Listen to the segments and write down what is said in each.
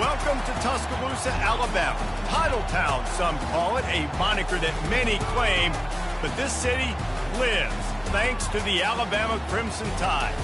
Welcome to Tuscaloosa, Alabama. Title Town, some call it, a moniker that many claim, but this city lives thanks to the Alabama Crimson Tide.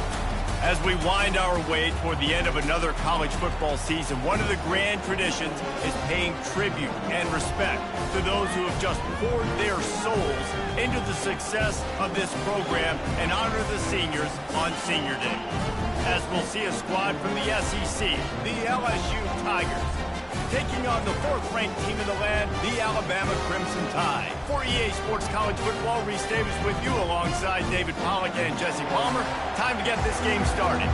As we wind our way toward the end of another college football season, one of the grand traditions is paying tribute and respect to those who have just poured their souls into the success of this program and honor the seniors on Senior Day. As we'll see a squad from the SEC, the LSU Tigers, taking on the fourth-ranked team in the land, the Alabama Crimson Tide. For EA Sports College Football, Reese Davis with you alongside David Pollack and Jesse Palmer. Time to get this game started.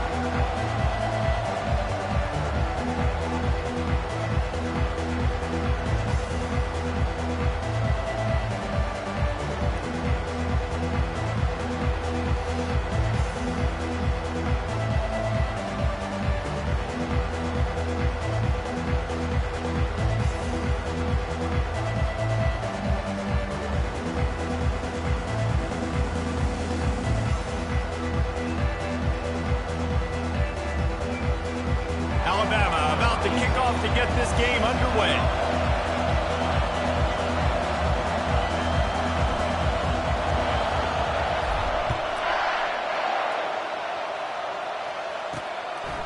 Alabama about to kick off to get this game underway.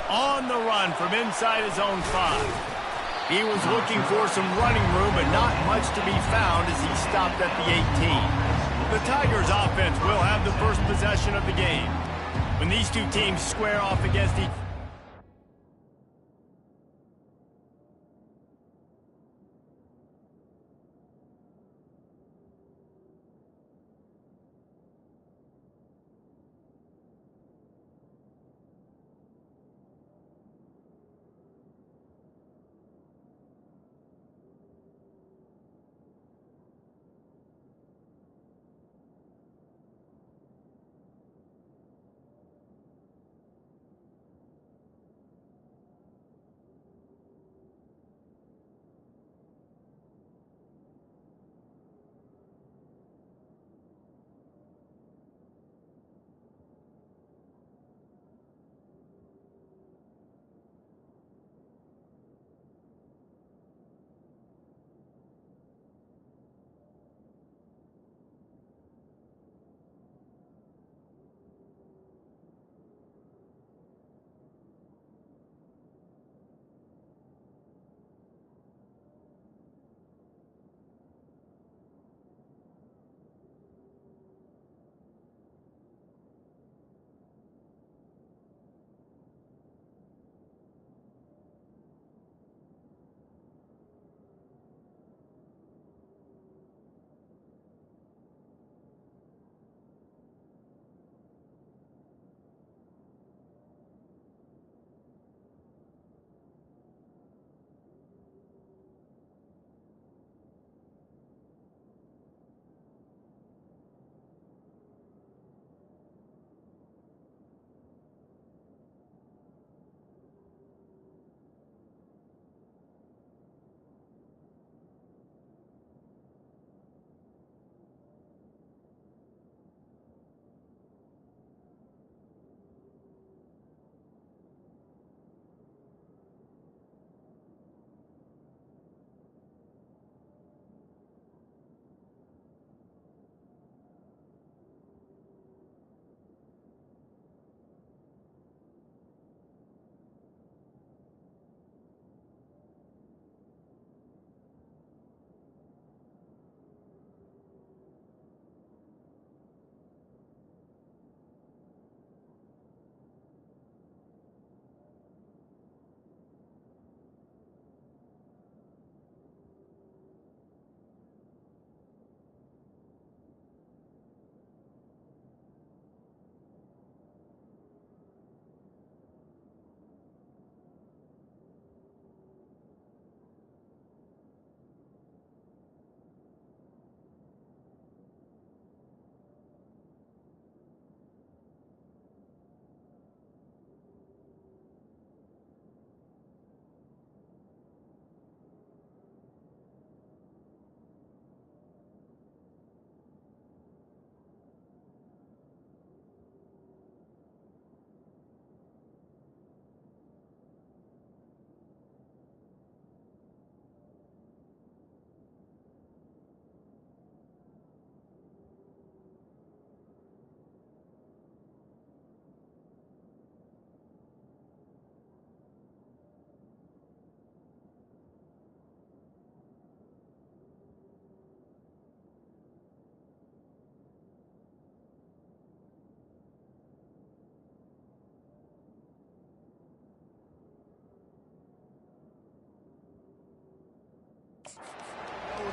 On the run from inside his own 5. He was looking for some running room, but not much to be found as he stopped at the 18. The Tigers offense will have the first possession of the game. When these two teams square off against each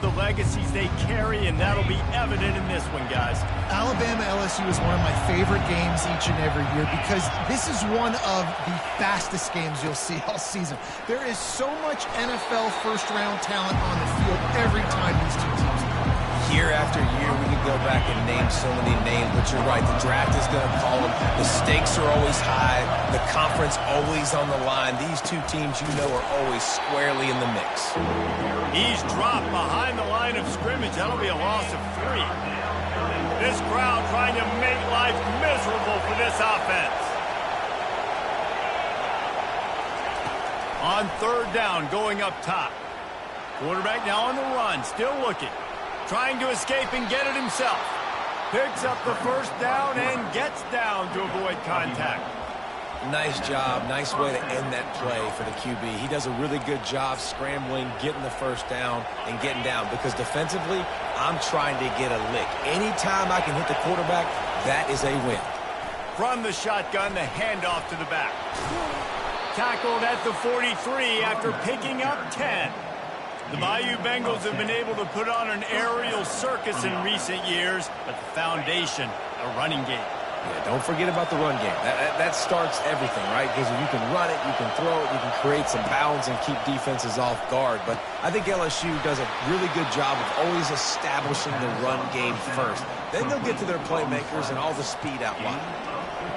the legacies they carry, and that'll be evident in this one, guys. Alabama-LSU is one of my favorite games each and every year because this is one of the fastest games you'll see all season. There is so much NFL first-round talent on the field every time these two teams play. Year after year, we could go back and name so many names, but you're right, the draft is going to call them. The stakes are always high, the conference always on the line. These two teams, you know, are always squarely in the mix. He's dropped behind the line of scrimmage. That'll be a loss of 3. This crowd trying to make life miserable for this offense. On 3rd down, going up top. Quarterback now on the run, still looking. Trying to escape and get it himself. Picks up the 1st down and gets down to avoid contact. Nice job. Nice way to end that play for the QB. He does a really good job scrambling, getting the 1st down, and getting down. Because defensively, I'm trying to get a lick. Anytime I can hit the quarterback, that is a win. From the shotgun, the handoff to the back. Tackled at the 43 after picking up 10. The Bayou Bengals have been able to put on an aerial circus in recent years, but the foundation, a running game. Yeah, don't forget about the run game. That starts everything, right? Because if you can run it, you can throw it, you can create some bounds and keep defenses off guard. But I think LSU does a really good job of always establishing the run game first. Then they'll get to their playmakers and all the speed out wide.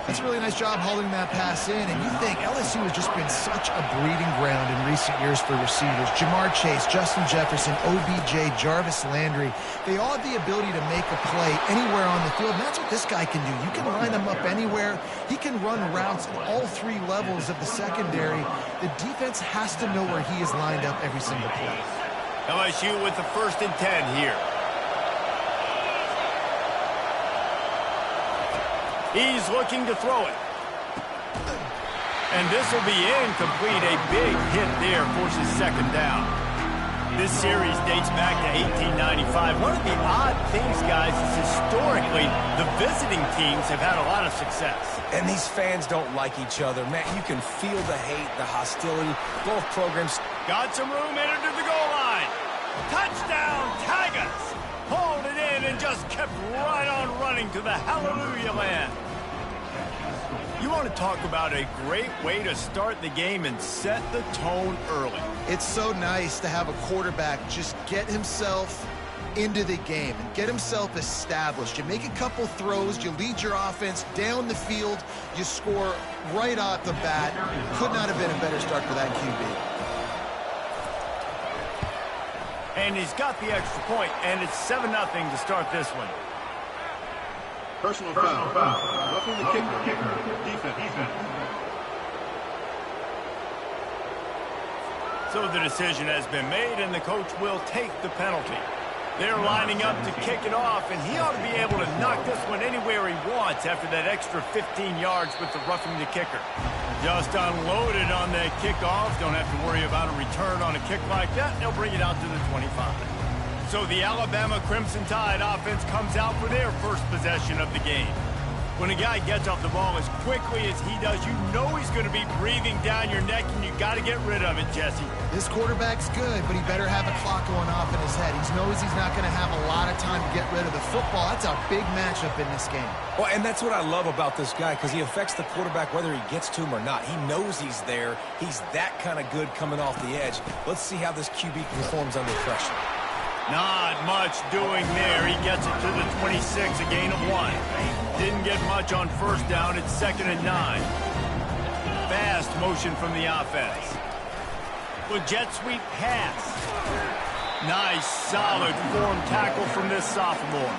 That's a really nice job holding that pass in, and you think LSU has just been such a breeding ground in recent years for receivers. Jamar Chase, Justin Jefferson, OBJ, Jarvis Landry, they all have the ability to make a play anywhere on the field, and that's what this guy can do. You can line him up anywhere. He can run routes at all 3 levels of the secondary. The defense has to know where he is lined up every single play. LSU with the 1st and 10 here. He's looking to throw it. And this will be incomplete. A big hit there forces 2nd down. This series dates back to 1895. One of the odd things, guys, is historically the visiting teams have had a lot of success. And these fans don't like each other. Man, you can feel the hate, the hostility. Both programs got some room entered to the goal line. Touchdown, Tigers! Hauled it in and just kept right on running to the hallelujah land. You want to talk about a great way to start the game and set the tone early. It's so nice to have a quarterback just get himself into the game and get himself established. You make a couple throws, you lead your offense down the field, you score right off the bat. Could not have been a better start for that QB. And he's got the extra point, and it's 7-0 to start this one. Personal foul. Roughing the kicker. Defense. So the decision has been made, and the coach will take the penalty. They're lining up to kick it off, and he ought to be able to knock this one anywhere he wants after that extra 15 yards with the roughing the kicker. Just unloaded on that kickoff. Don't have to worry about a return on a kick like that. They'll bring it out to the 25. So the Alabama Crimson Tide offense comes out for their first possession of the game. When a guy gets off the ball as quickly as he does, you know he's going to be breathing down your neck, and you got to get rid of it, Jesse. This quarterback's good, but he better have a clock going off in his head. He knows he's not going to have a lot of time to get rid of the football. That's a big matchup in this game. Well, and that's what I love about this guy, because he affects the quarterback whether he gets to him or not. He knows he's there. He's that kind of good coming off the edge. Let's see how this QB performs under pressure. Not much doing there. He gets it to the 26, a gain of 1. Didn't get much on 1st down. It's 2nd and 9. Fast motion from the offense. With jet sweep pass. Nice, solid form tackle from this sophomore.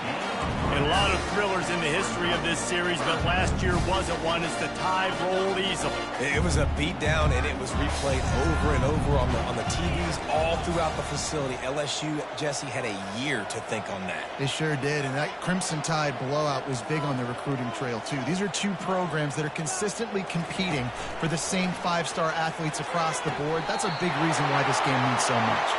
And a lot of thrillers in the history of this series, but last year wasn't one as the Tide rolled easily. It was a beatdown, and it was replayed over and over on the TVs all throughout the facility. LSU, Jesse, had a year to think on that. They sure did, and that Crimson Tide blowout was big on the recruiting trail, too. These are two programs that are consistently competing for the same 5-star athletes across the board. That's a big reason why this game means so much.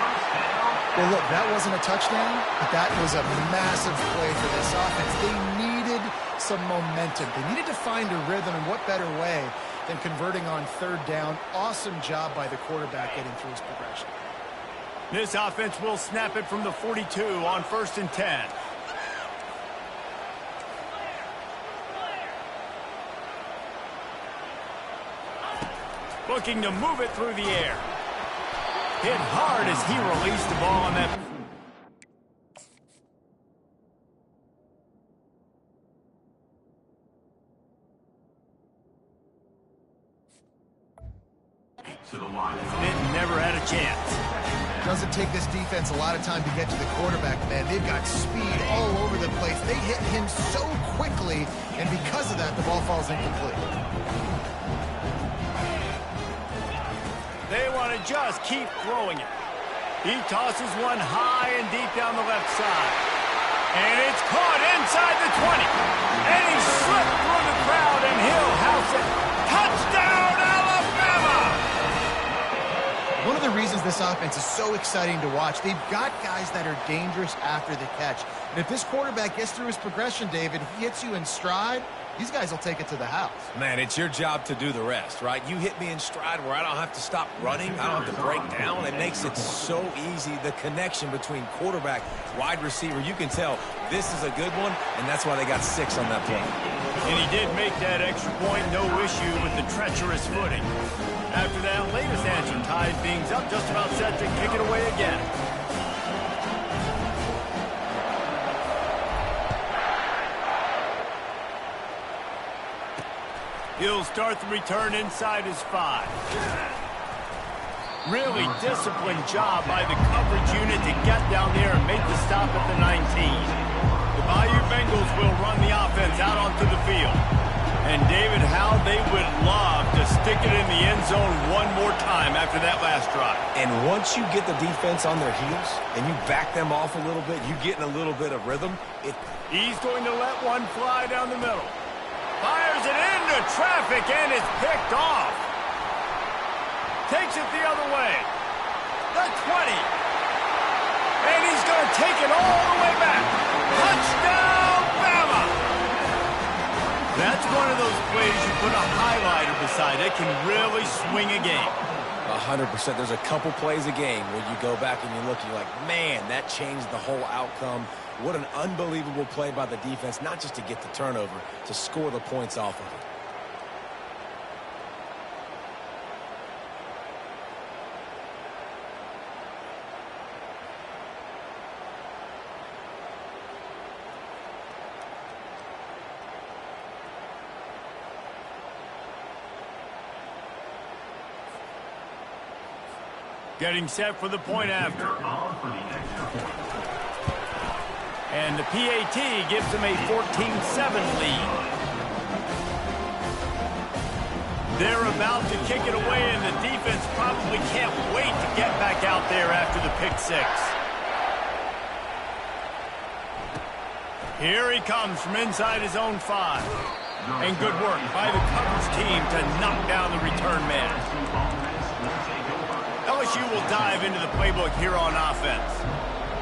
Well, look, that wasn't a touchdown, but that was a massive play for this offense. They needed some momentum. They needed to find a rhythm, and what better way than converting on 3rd down. Awesome job by the quarterback getting through his progression. This offense will snap it from the 42 on 1st and 10. Looking to move it through the air. Hit hard as he released the ball on that. It never had a chance. Doesn't take this defense a lot of time to get to the quarterback, man. They've got speed all over the place. They hit him so quickly, and because of that, the ball falls incomplete. They want to just keep throwing it. He tosses one high and deep down the left side. And it's caught inside the 20. And he slipped through the crowd, and he'll house it. Touchdown, Alabama! One of the reasons this offense is so exciting to watch, they've got guys that are dangerous after the catch. And if this quarterback gets through his progression, David, he hits you in stride, these guys will take it to the house. Man, it's your job to do the rest, right? You hit me in stride where I don't have to stop running. I don't have to break down. It makes it so easy. The connection between quarterback, wide receiver, you can tell this is a good one, and that's why they got 6 on that play. And he did make that extra point, no issue with the treacherous footing. After that latest answer tied things up, just about set to kick it away again. He'll start the return inside his 5. Really disciplined job by the coverage unit to get down there and make the stop at the 19. The Bayou Bengals will run the offense out onto the field. And David, how they would love to stick it in the end zone one more time after that last drive. And once you get the defense on their heels and you back them off a little bit, you get in a little bit of rhythm. He's going to let one fly down the middle. Fires it into traffic, and it's picked off. Takes it the other way. The 20. And he's going to take it all the way back. Touchdown, Bama! That's one of those plays you put a highlighter beside. It can really swing a game. 100%. There's a couple plays a game where you go back and you look, you're like, man, that changed the whole outcome. What an unbelievable play by the defense, not just to get the turnover, to score the points off of it. Getting set for the point after. And the PAT gives them a 14-7 lead. They're about to kick it away, and the defense probably can't wait to get back out there after the pick 6. Here he comes from inside his own 5. And good work by the coverage team to knock down the return man. LSU will dive into the playbook here on offense.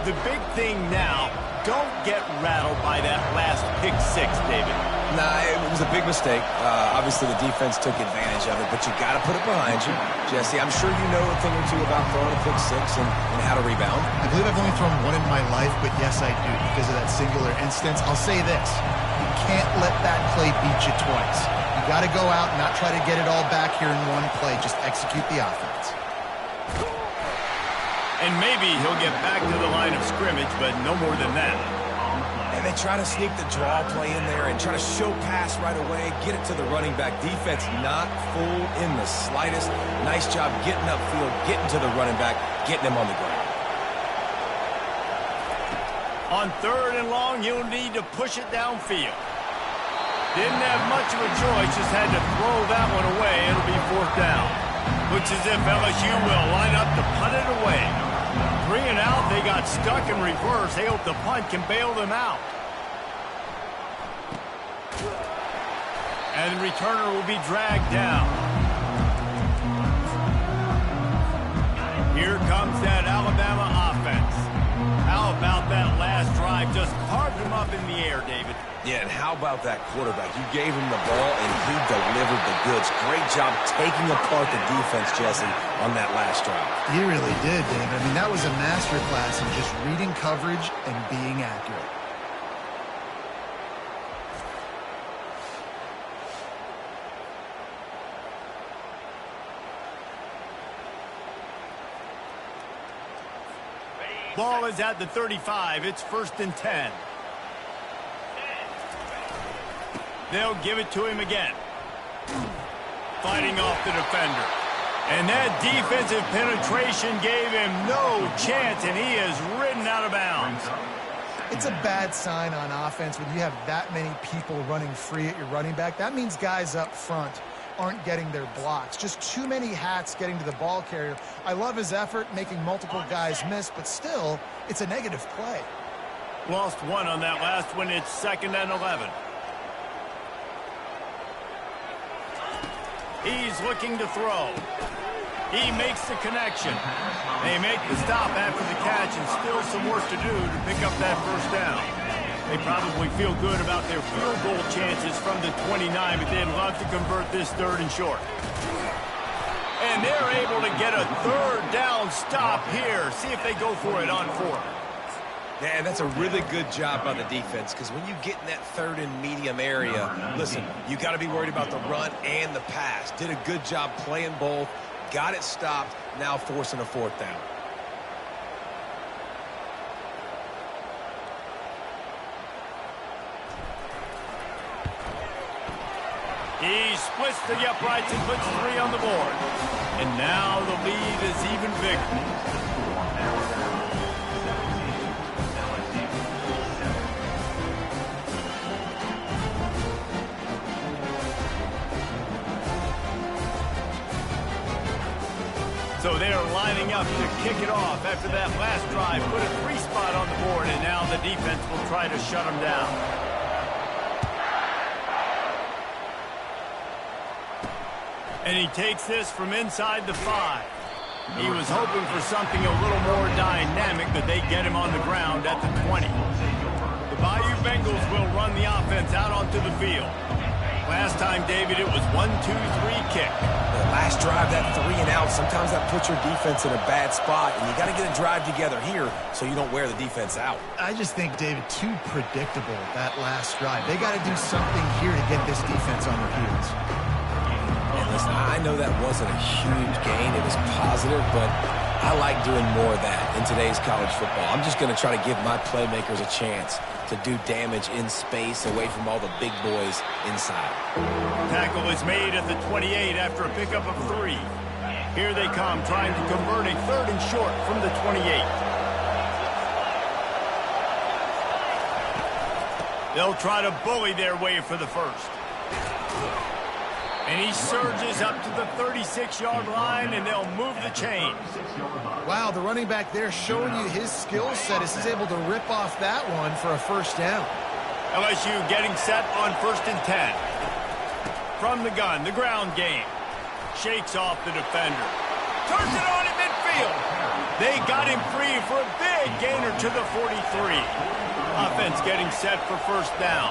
The big thing now, don't get rattled by that last pick 6, David. Nah, it was a big mistake. Obviously, the defense took advantage of it, but you got to put it behind you. Jesse, I'm sure you know a thing or two about throwing a pick 6 and how to rebound. I believe I've only thrown one in my life, but yes, I do, because of that singular instance. I'll say this. You can't let that play beat you twice. You got to go out and not try to get it all back here in one play. Just execute the offense. And maybe he'll get back to the line of scrimmage, but no more than that. And they try to sneak the draw play in there and try to show pass right away, get it to the running back. Defense not fooled in the slightest. Nice job getting upfield, getting to the running back, getting him on the ground. On 3rd and long, he'll need to push it downfield. Didn't have much of a choice, just had to throw that one away. It'll be 4th down. Looks as if LSU will line up to punt it away. 3 and out, they got stuck in reverse. They hope the punt can bail them out. And the returner will be dragged down. Here comes that Alabama offense. How about that last drive quarterback just carved him up in the air, David. Yeah, and how about that quarterback? You gave him the ball, and he delivered the goods. Great job taking apart the defense, Jesse, on that last drive. He really did, David. I mean, that was a masterclass in just reading coverage and being accurate. Ball is at the 35. It's 1st and 10. They'll give it to him again. Fighting off the defender. And that defensive penetration gave him no chance, and he is ridden out of bounds. It's a bad sign on offense when you have that many people running free at your running back. That means guys up front aren't getting their blocks. Just too many hats getting to the ball carrier. I love his effort, making multiple guys miss, but still, it's a negative play. Lost one on that last one. It's 2nd and 11. He's looking to throw. He makes the connection. They make the stop after the catch, and still some work to do to pick up that 1st down. They probably feel good about their field goal chances from the 29, but they'd love to convert this 3rd and short. And they're able to get a 3rd down stop here. See if they go for it on 4th. Yeah, that's a really good job by the defense, because when you get in that 3rd and medium area, listen, you got to be worried about the run and the pass. Did a good job playing both, got it stopped, now forcing a 4th down. He splits the uprights and puts 3 on the board. And now the lead is even bigger. So they are lining up to kick it off after that last drive. Put a 3 spot on the board, and now the defense will try to shut them down. And he takes this from inside the 5. He was hoping for something a little more dynamic, but they get him on the ground at the 20. The Bayou Bengals will run the offense out onto the field. Last time, David, it was 1-2-3 kick. The last drive, that 3 and out, sometimes that puts your defense in a bad spot, and you got to get a drive together here so you don't wear the defense out. I just think, David, too predictable, that last drive. They got to do something here to get this defense on their heels. And listen, I know that wasn't a huge gain. It was positive, but I like doing more of that in today's college football. I'm just going to try to give my playmakers a chance to do damage in space away from all the big boys inside. Tackle is made at the 28 after a pickup of 3. Here they come, trying to convert a 3rd and short from the 28. They'll try to bully their way for the 1st. And he surges up to the 36-yard line, and they'll move the chains. Wow, the running back there showing you his skill set as he's able to rip off that one for a 1st down. LSU getting set on 1st and 10. From the gun, the ground game. Shakes off the defender. Turns it on at midfield. They got him free for a big gainer to the 43. Offense getting set for 1st down.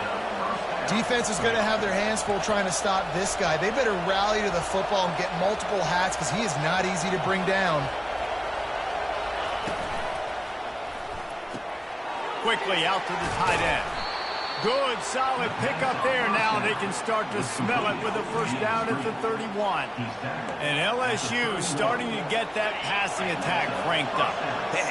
Defense is going to have their hands full trying to stop this guy. They better rally to the football and get multiple hats because he is not easy to bring down. Quickly out to the tight end. Good, solid pickup there. Now they can start to smell it with a 1st down at the 31. And LSU starting to get that passing attack cranked up.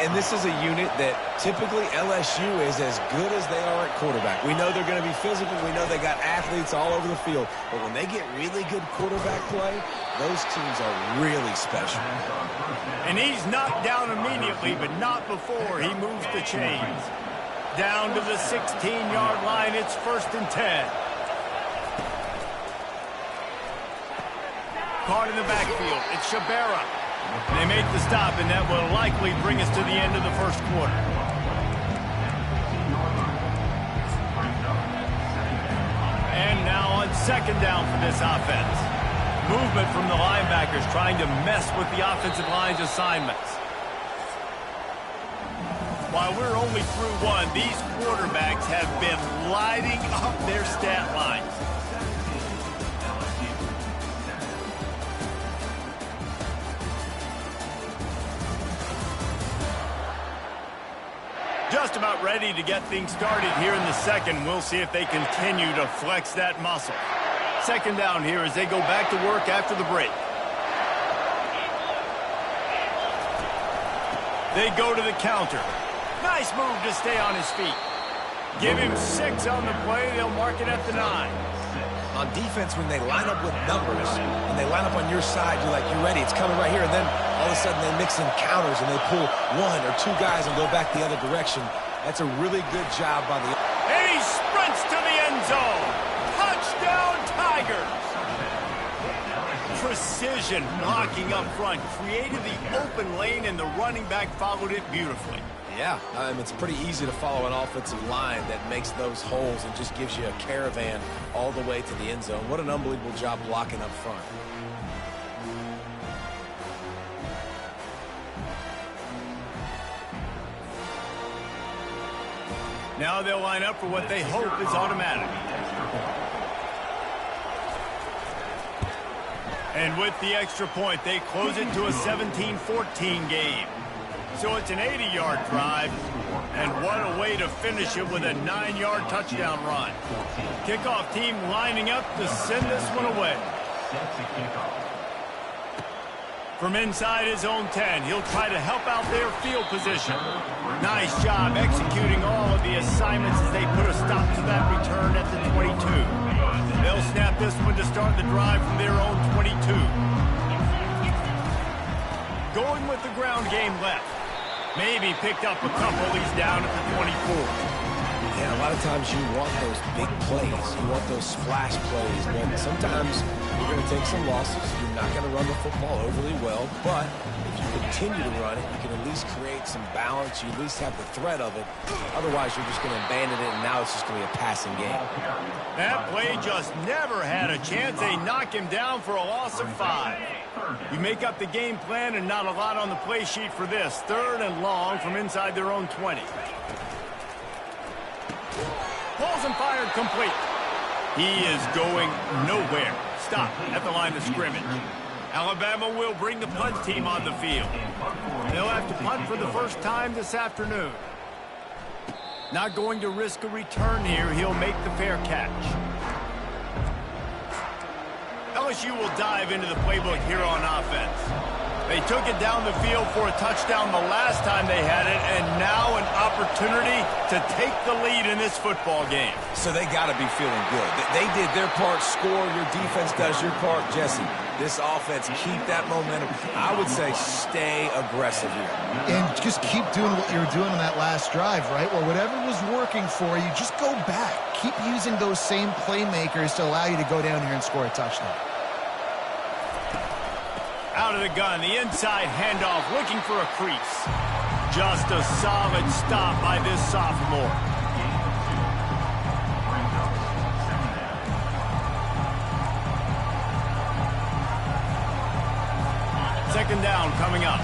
And this is a unit that typically LSU is as good as they are at quarterback. We know they're going to be physical. We know they got athletes all over the field. But when they get really good quarterback play, those teams are really special. And he's knocked down immediately, but not before he moves the chains. Down to the 16-yard line, it's 1st and 10. Caught in the backfield, it's Shabera. They make the stop, and that will likely bring us to the end of the 1st quarter. And now on 2nd down for this offense. Movement from the linebackers trying to mess with the offensive line's assignments. While we're only through one, these quarterbacks have been lighting up their stat lines. Just about ready to get things started here in the second. We'll see if they continue to flex that muscle. Second down here as they go back to work after the break. They go to the counter. Nice move to stay on his feet. Give him 6 on the play. They'll mark it at the 9. On defense, when they line up with numbers and they line up on your side, you're like, you're ready. It's coming right here. And then all of a sudden they mix in counters and they pull 1 or 2 guys and go back the other direction. That's a really good job by the... And he sprints to the end zone. Touchdown, Tigers. Precision blocking up front. Created the open lane and the running back followed it beautifully. Yeah, it's pretty easy to follow an offensive line that makes those holes and just gives you a caravan all the way to the end zone. What an unbelievable job blocking up front. Now they'll line up for what they hope is automatic. And with the extra point, they close it to a 17-14 game. So it's an 80-yard drive, and what a way to finish it with a 9-yard touchdown run. Kickoff team lining up to send this one away. From inside his own 10, he'll try to help out their field position. Nice job executing all of the assignments as they put a stop to that return at the 22. They'll snap this one to start the drive from their own 22. Going with the ground game left. Maybe picked up a couple. He's down at the 24. Yeah, a lot of times you want those big plays. You want those splash plays. But sometimes you're going to take some losses. You're not going to run the football overly well. But if you continue to run it, you can at least create some balance. You at least have the threat of it. Otherwise, you're just going to abandon it, and now it's just going to be a passing game. That play just never had a chance. They knock him down for a loss of 5. You make up the game plan and not a lot on the play sheet for this. 3rd and long from inside their own 20. Pulls and fired complete. He is going nowhere. Stop at the line of scrimmage. Alabama will bring the punt team on the field. They'll have to punt for the first time this afternoon. Not going to risk a return here. He'll make the fair catch. LSU will dive into the playbook here on offense. They took it down the field for a touchdown the last time they had it, and now an opportunity to take the lead in this football game. So they got to be feeling good. They did their part, score. Your defense does your part, Jesse. This offense, keep that momentum. I would say stay aggressive here. And just keep doing what you were doing on that last drive, right? Or whatever was working for you, just go back. Keep using those same playmakers to allow you to go down here and score a touchdown. Out of the gun, the inside handoff, looking for a crease. Just a solid stop by this sophomore. Second down coming up.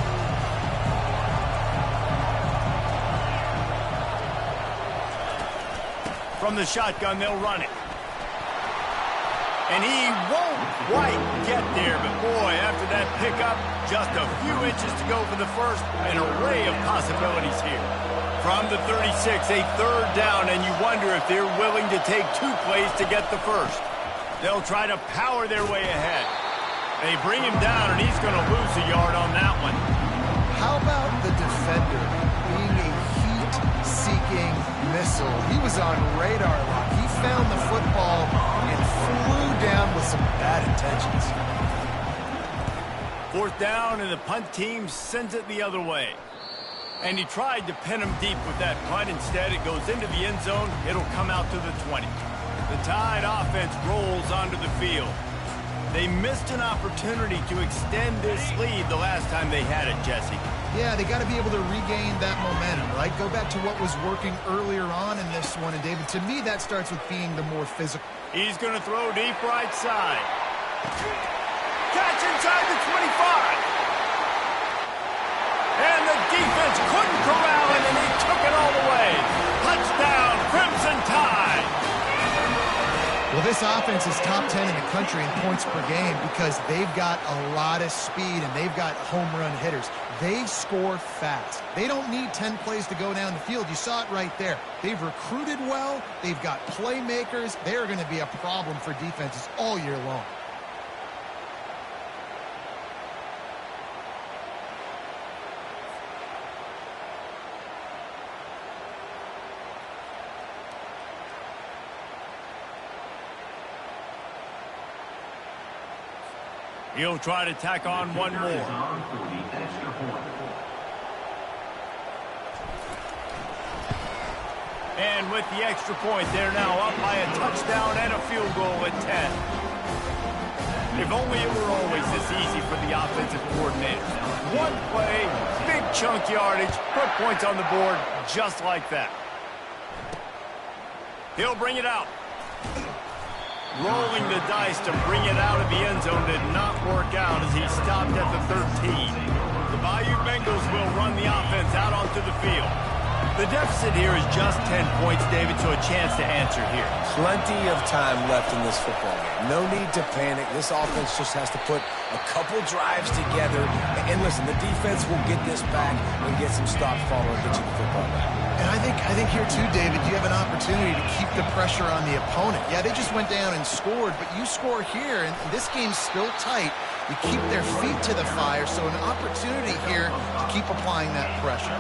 From the shotgun, they'll run it. And he won't quite get there, but boy, after that pickup, just a few inches to go for the first. An array of possibilities here. From the 36, a 3rd down, and you wonder if they're willing to take 2 plays to get the first. They'll try to power their way ahead. They bring him down, and he's going to lose a yard on that one. How about the defender being a heat-seeking missile? He was on radar lock. He found the football and flew down with some bad intentions. 4th down, and the punt team sends it the other way. And he tried to pin him deep with that punt. Instead, it goes into the end zone. It'll come out to the 20. The Tide offense rolls onto the field. They missed an opportunity to extend this lead the last time they had it, Jesse. Yeah, they got to be able to regain that momentum, right? Go back to what was working earlier on in this one. And, David, to me, that starts with being the more physical. He's going to throw deep right side. Catch inside the 25. And the defense couldn't corral him, and he took it This offense is top 10 in the country in points per game because they've got a lot of speed and they've got home run hitters. They score fast. They don't need 10 plays to go down the field. You saw it right there. They've recruited well. They've got playmakers. They are going to be a problem for defenses all year long. He'll try to tack on one more. And with the extra point, they're now up by a touchdown and a field goal at 10. If only it were always this easy for the offensive coordinators. One play, big chunk yardage, put points on the board just like that. He'll bring it out. Rolling the dice to bring it out of the end zone did not work out as he stopped at the 13. The Bayou Bengals will run the offense out onto the field. The deficit here is just 10 points, David, so a chance to answer here. Plenty of time left in this football game. No need to panic. This offense just has to put a couple drives together. And listen, the defense will get this back and get some stops following, get you the football back. And I think here too, David, you have an opportunity to keep the pressure on the opponent. Yeah, they just went down and scored, but you score here, and this game's still tight. You keep their feet to the fire, so an opportunity here to keep applying that pressure.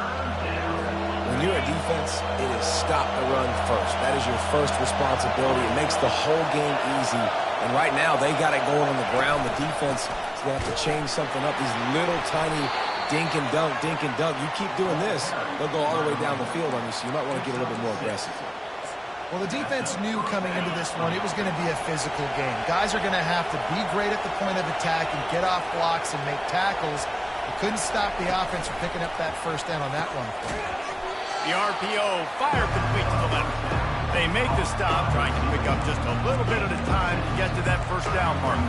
When you're a defense, it is stop the run first. That is your first responsibility. It makes the whole game easy. And right now, they got it going on the ground. The defense is going to have to change something up. These little tiny dink and dunk, dink and dunk. You keep doing this, they'll go all the way down the field on you, so you might want to get a little bit more aggressive. Well, the defense knew coming into this one it was going to be a physical game. Guys are going to have to be great at the point of attack and get off blocks and make tackles. They couldn't stop the offense from picking up that first down on that one. The RPO fire complete to the left. They make the stop, trying to pick up just a little bit at a time to get to that first down marker.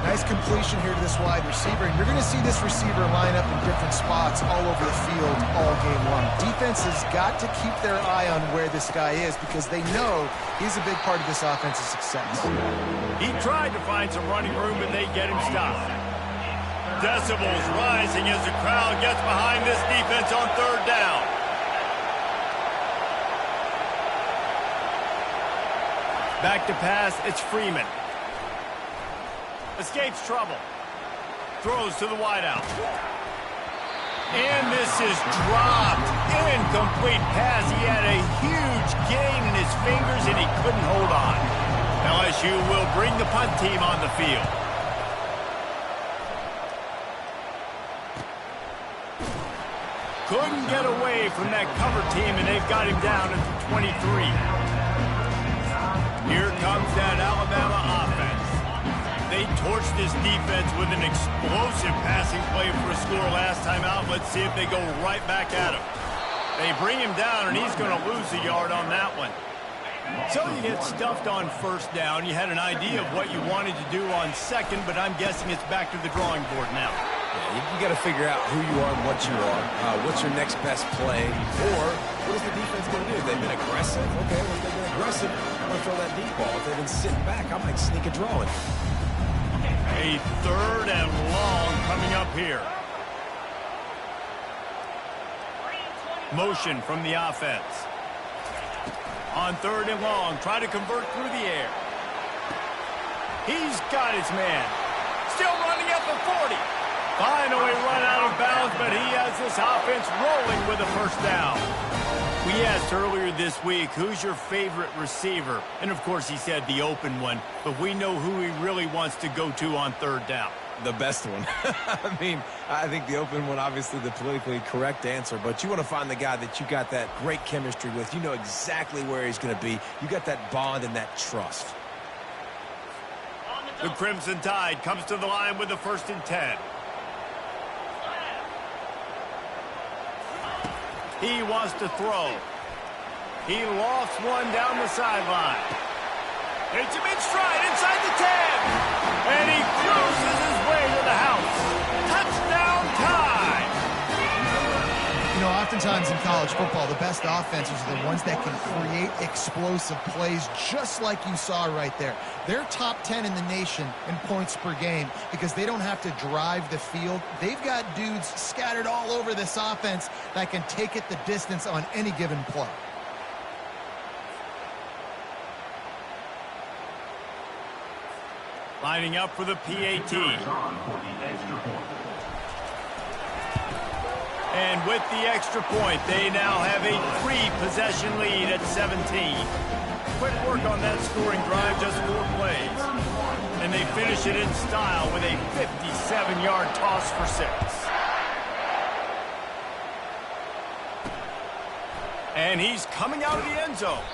Nice completion here to this wide receiver, and you're going to see this receiver line up in different spots all over the field all game long. Defense has got to keep their eye on where this guy is because they know he's a big part of this offense's success. He tried to find some running room, but they get him stopped. Decibels rising as the crowd gets behind this defense on third down. Back to pass, it's Freeman. Escapes trouble. Throws to the wideout. And this is dropped. Incomplete pass. He had a huge gain in his fingers and he couldn't hold on. LSU will bring the punt team on the field. Couldn't get away from that cover team and they've got him down at the 23. Here comes that Alabama offense. They torched this defense with an explosive passing play for a score last time out. Let's see if they go right back at him. They bring him down, and he's going to lose a yard on that one. So you get stuffed on first down. You had an idea of what you wanted to do on second, but I'm guessing it's back to the drawing board now. Yeah, you got to figure out who you are and what you are. What's your next best play? Or what is the defense going to do? They've been aggressive. Okay, well, if they've been aggressive, I'm going to throw that deep ball. If they've been sitting back, I might sneak a draw in. A third and long coming up here. Motion from the offense. On third and long, try to convert through the air. He's got his man. Still running at the 40. Finally run out of bounds, but he has this offense rolling with a first down. We asked earlier this week, who's your favorite receiver? And, of course, he said the open one, but we know who he really wants to go to on third down. The best one. I mean, I think the open one, obviously the politically correct answer, but you want to find the guy that you got that great chemistry with. You know exactly where he's going to be. You got that bond and that trust. The Crimson Tide comes to the line with the 1st and 10. He wants to throw. He lofts one down the sideline. Hits him in stride inside the 10. And he cruises his way to the house. Touchdown time. You know, Oftentimes in college football, the best offenses are the ones that can create explosive plays just like you saw right there. They're top 10 in the nation in points per game because they don't have to drive the field. They've got dudes scattered all over this offense that can take it the distance on any given play. Lining up for the PAT. And with the extra point, they now have a 3-possession lead at 17. Quick work on that scoring drive, just 4 plays. And they finish it in style with a 57-yard toss for 6. And he's coming out of the end zone.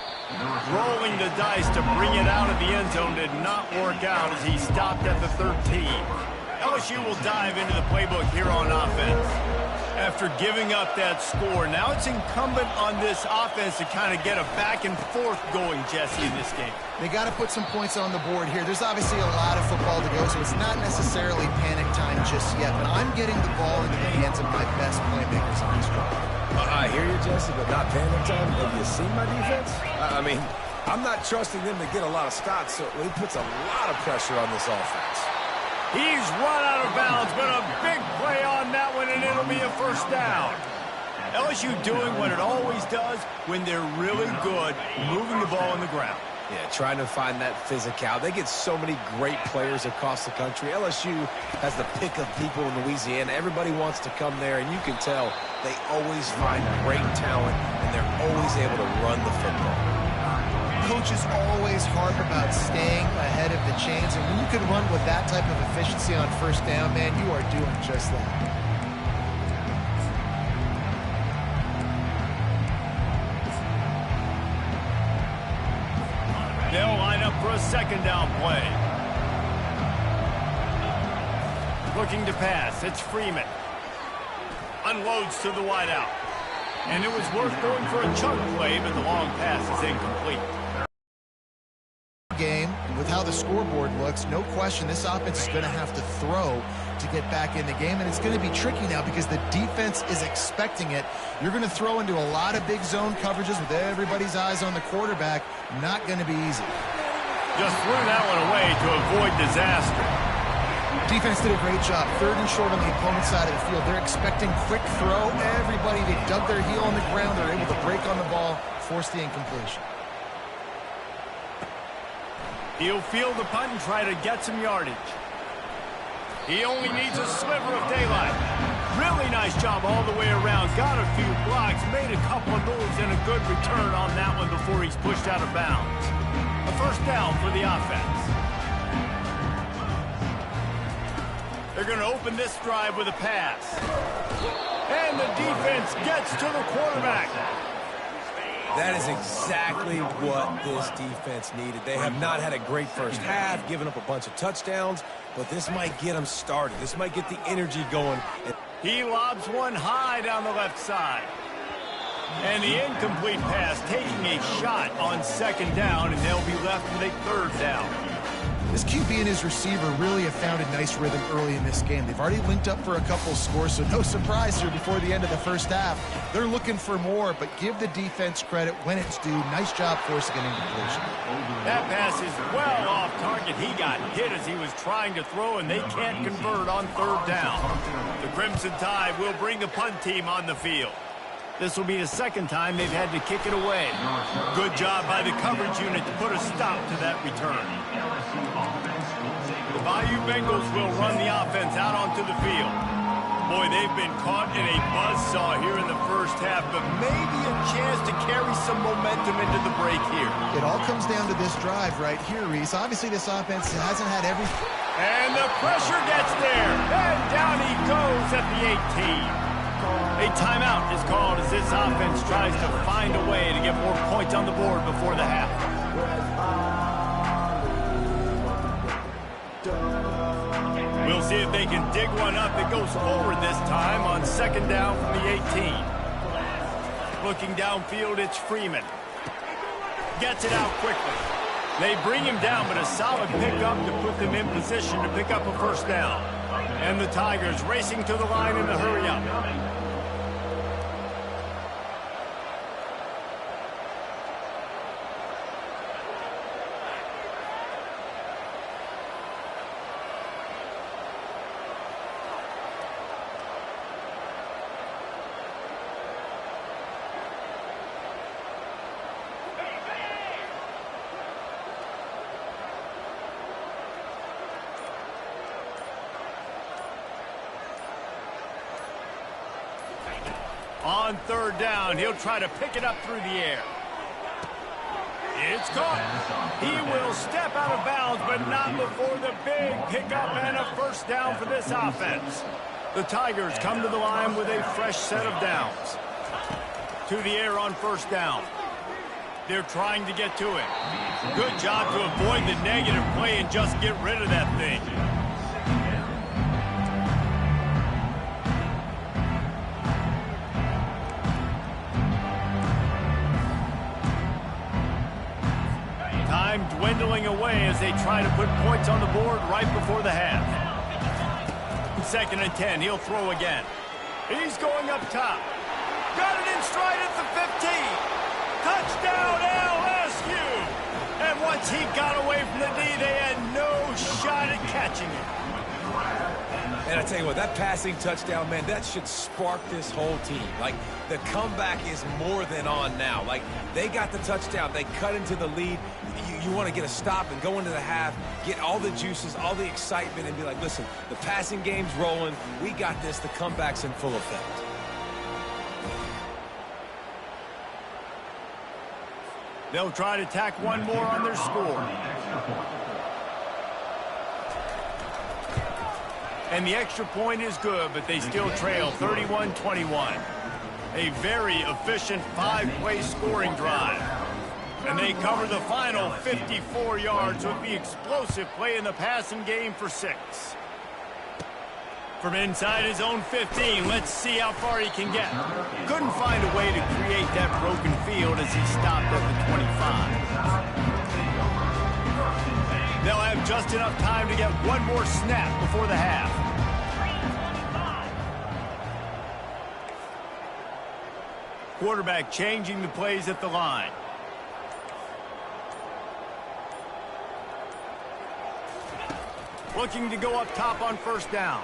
Rolling the dice to bring it out of the end zone did not work out as he stopped at the 13. LSU will dive into the playbook here on offense. After giving up that score, now it's incumbent on this offense to kind of get a back and forth going, Jesse, in this game. They got to put some points on the board here. There's obviously a lot of football to go, so it's not necessarily panic time just yet, but I'm getting the ball into the hands of my best playmakers on this drive. I hear you, Jesse, but not panic time. Have you seen my defense? I mean, I'm not trusting them to get a lot of stops, so he puts a lot of pressure on this offense. He's run out of bounds, but a big play on that one, and it'll be a first down. LSU doing what it always does when they're really good, moving the ball on the ground. Yeah, trying to find that physical. They get so many great players across the country. LSU has the pick of people in Louisiana. Everybody wants to come there, and you can tell they always find great talent, and they're always able to run the football. Coaches always harp about staying ahead of the chains, and when you can run with that type of efficiency on first down, man, you are doing just that. They'll line up for a second down play. Looking to pass, it's Freeman. Unloads to the wideout. And it was worth going for a chunk play, but the long pass is incomplete. Game, with how the scoreboard looks, no question this offense is going to have to throw to get back in the game, and it's going to be tricky now because the defense is expecting it. You're going to throw into a lot of big zone coverages with everybody's eyes on the quarterback. Not going to be easy. Just threw that one away to avoid disaster. Defense did a great job. 3rd and short on the opponent's side of the field. They're expecting quick throw. Everybody, they dug their heel on the ground. They're able to break on the ball, force the incompletion. He'll field the punt and try to get some yardage. He only needs a sliver of daylight. Really nice job all the way around. Got a few blocks, made a couple of moves, and a good return on that one before he's pushed out of bounds. A first down for the offense. They're going to open this drive with a pass. And the defense gets to the quarterback. That is exactly what this defense needed. They have not had a great first half, given up a bunch of touchdowns, but this might get them started. This might get the energy going. He lobs one high down the left side. And the incomplete pass taking a shot on second down, and they'll be left with a 3rd down. This QB and his receiver really have found a nice rhythm early in this game. They've already linked up for a couple scores, so no surprise here before the end of the first half. They're looking for more, but give the defense credit when it's due. Nice job forcing an incompletion. That pass is well off target. He got hit as he was trying to throw, and they can't convert on 3rd down. The Crimson Tide will bring the punt team on the field. This will be the second time they've had to kick it away. Good job by the coverage unit to put a stop to that return. The Bayou Bengals will run the offense out onto the field. Boy, they've been caught in a buzzsaw here in the first half, but maybe a chance to carry some momentum into the break here. It all comes down to this drive right here, Reese. Obviously, this offense hasn't had everything. And the pressure gets there. And down he goes at the 18. A timeout is called as this offense tries to find a way to get more points on the board before the half. We'll see if they can dig one up that goes forward this time on second down from the 18. Looking downfield, it's Freeman. Gets it out quickly. They bring him down, but a solid pickup to put them in position to pick up a first down. And the Tigers racing to the line in the hurry-up. on third down. He'll try to pick it up through the air. It's caught. He will step out of bounds, but not before the big pickup and a first down for this offense. The Tigers come to the line with a fresh set of downs. To the air on first down. They're trying to get to it. Good job to avoid the negative play and just get rid of that thing. Time dwindling away as they try to put points on the board right before the half. 2nd and 10. He'll throw again. He's going up top. Got it in stride at the 15. Touchdown, LSU! And once he got away from the D, they had no shot at catching it. And I tell you what, that passing touchdown, man, that should spark this whole team. Like, the comeback is more than on now. Like, they got the touchdown. They cut into the lead. You want to get a stop and go into the half, get all the juices, all the excitement, and be like, listen, the passing game's rolling. We got this. The comeback's in full effect. They'll try to tack one more on their score. And the extra point is good, but they still trail 31-21. A very efficient 5-play scoring drive. And they cover the final 54 yards with the explosive play in the passing game for 6. From inside his own 15, let's see how far he can get. Couldn't find a way to create that broken field as he stopped at the 25. They'll have just enough time to get one more snap before the half. Quarterback changing the plays at the line. Looking to go up top on first down.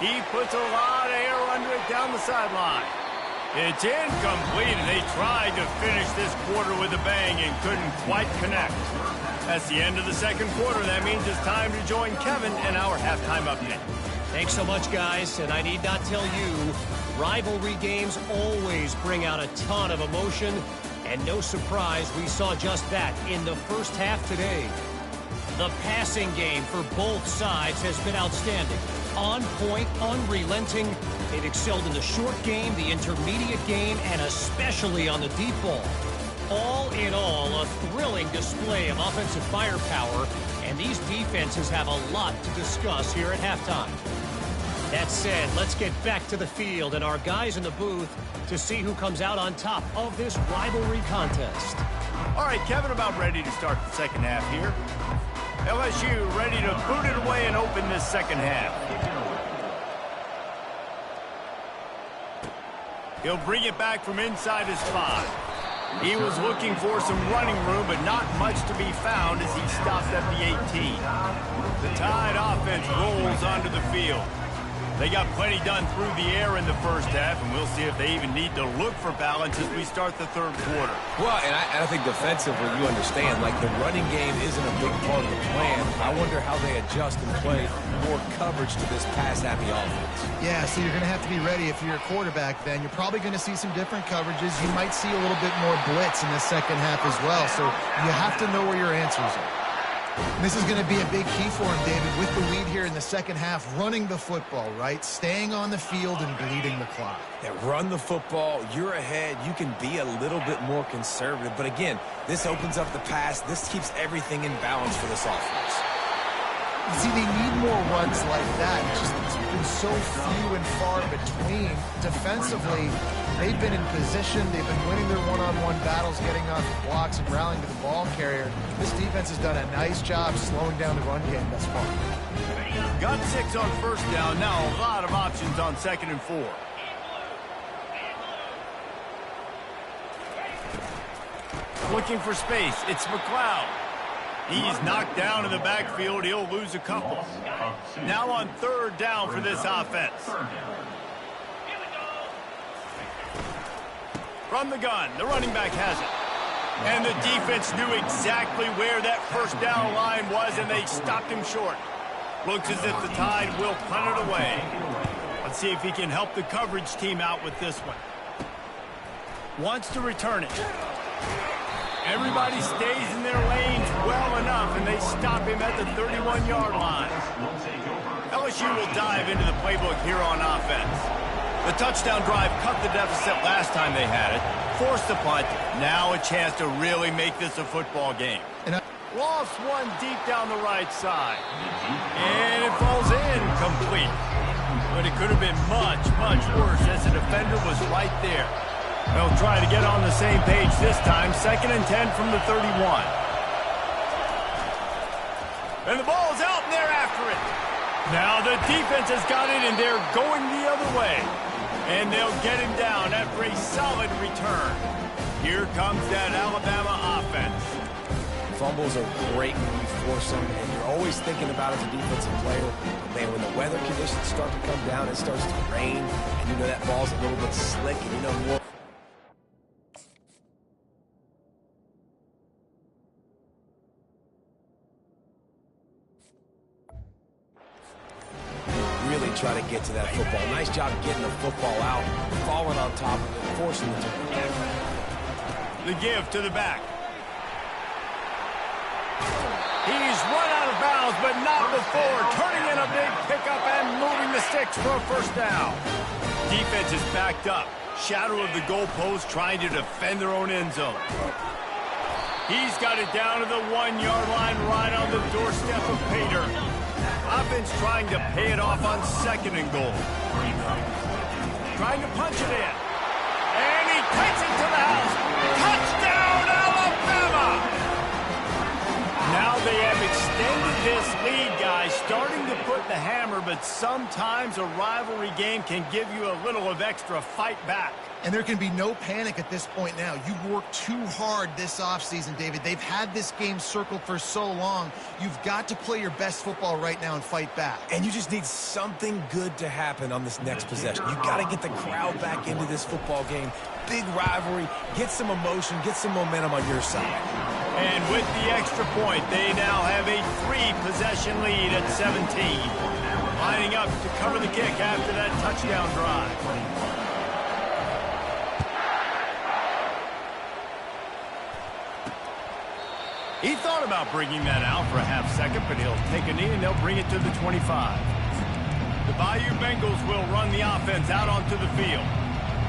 He puts a lot of air under it down the sideline. It's incomplete, and they tried to finish this quarter with a bang and couldn't quite connect. That's the end of the second quarter. That means it's time to join Kevin in our halftime update. Thanks so much, guys, and I need not tell you, rivalry games always bring out a ton of emotion, and no surprise we saw just that in the first half today. The passing game for both sides has been outstanding. On point, unrelenting. They've excelled in the short game, the intermediate game, and especially on the deep ball. All in all, a thrilling display of offensive firepower, and these defenses have a lot to discuss here at halftime. That said, let's get back to the field and our guys in the booth to see who comes out on top of this rivalry contest. All right, Kevin, about ready to start the second half here. LSU ready to boot it away and open this second half. He'll bring it back from inside his 5. He was looking for some running room, but not much to be found as he stopped at the 18. The Tide offense rolls onto the field. They got plenty done through the air in the first half, and we'll see if they even need to look for balance as we start the third quarter. Well, and I think defensively, you understand, like, the running game isn't a big part of the plan. I wonder how they adjust and play more coverage to this pass-happy offense. Yeah, so you're going to have to be ready if you're a quarterback then. You're probably going to see some different coverages. You might see a little bit more blitz in the second half as well, so you have to know where your answers are. This is going to be a big key for him, David, with the lead here in the second half, running the football, right? Staying on the field and bleeding the clock. Yeah, run the football. You're ahead. You can be a little bit more conservative. But again, this opens up the pass. This keeps everything in balance for this offense. See, they need more runs like that. It's just it's been so few and far between. Defensively, they've been in position. They've been winning their one-on-one battles, getting off the blocks and rallying to the ball carrier. This defense has done a nice job slowing down the run game thus far. Got 6 on first down. Now a lot of options on 2nd and 4. Looking for space. It's McLeod. He's knocked down in the backfield. He'll lose a couple. Now on third down for this offense. From the gun, the running back has it. And the defense knew exactly where that first down line was, and they stopped him short. Looks as if the Tide will punt it away. Let's see if he can help the coverage team out with this one. Wants to return it. Everybody stays in their lanes well enough, and they stop him at the 31-yard line. LSU will dive into the playbook here on offense. The touchdown drive cut the deficit last time they had it, forced the punt. Now a chance to really make this a football game. Lost one deep down the right side. And it falls in complete. But it could have been much, much worse as the defender was right there. They'll try to get on the same page this time. 2nd and 10 from the 31. And the ball is out and they're after it. Now the defense has got it and they're going the other way. And they'll get him down after a solid return. Here comes that Alabama offense. Fumbles are great when you force them, and you're always thinking about it as a defensive player. But man, when the weather conditions start to come down, it starts to rain, and you know that ball's a little bit slick, and you know more. Really try to get to that football. Nice job getting the football out, falling on top of it, forcing it to react. The give to the back. He's run out of bounds, but not before. Turning in a big pickup and moving the sticks for a first down. Defense is backed up. Shadow of the goalpost trying to defend their own end zone. He's got it down to the 1-yard line right on the doorstep of Pater. Offense trying to pay it off on 2nd and goal. Trying to punch it in. And he takes it to the house. Touchdown, Alabama! Now they have extended this lead, guys, starting to put the hammer, but sometimes a rivalry game can give you a little of extra fight back. And there can be no panic at this point now. You've worked too hard this offseason, David. They've had this game circled for so long. You've got to play your best football right now and fight back. And you just need something good to happen on this next possession. You got to get the crowd back into this football game. Big rivalry. Get some emotion. Get some momentum on your side. And with the extra point, they now have a 3-possession lead at 17. Lining up to cover the kick after that touchdown drive. He thought about bringing that out for a half second, but he'll take a knee and they'll bring it to the 25. The Bayou Bengals will run the offense out onto the field.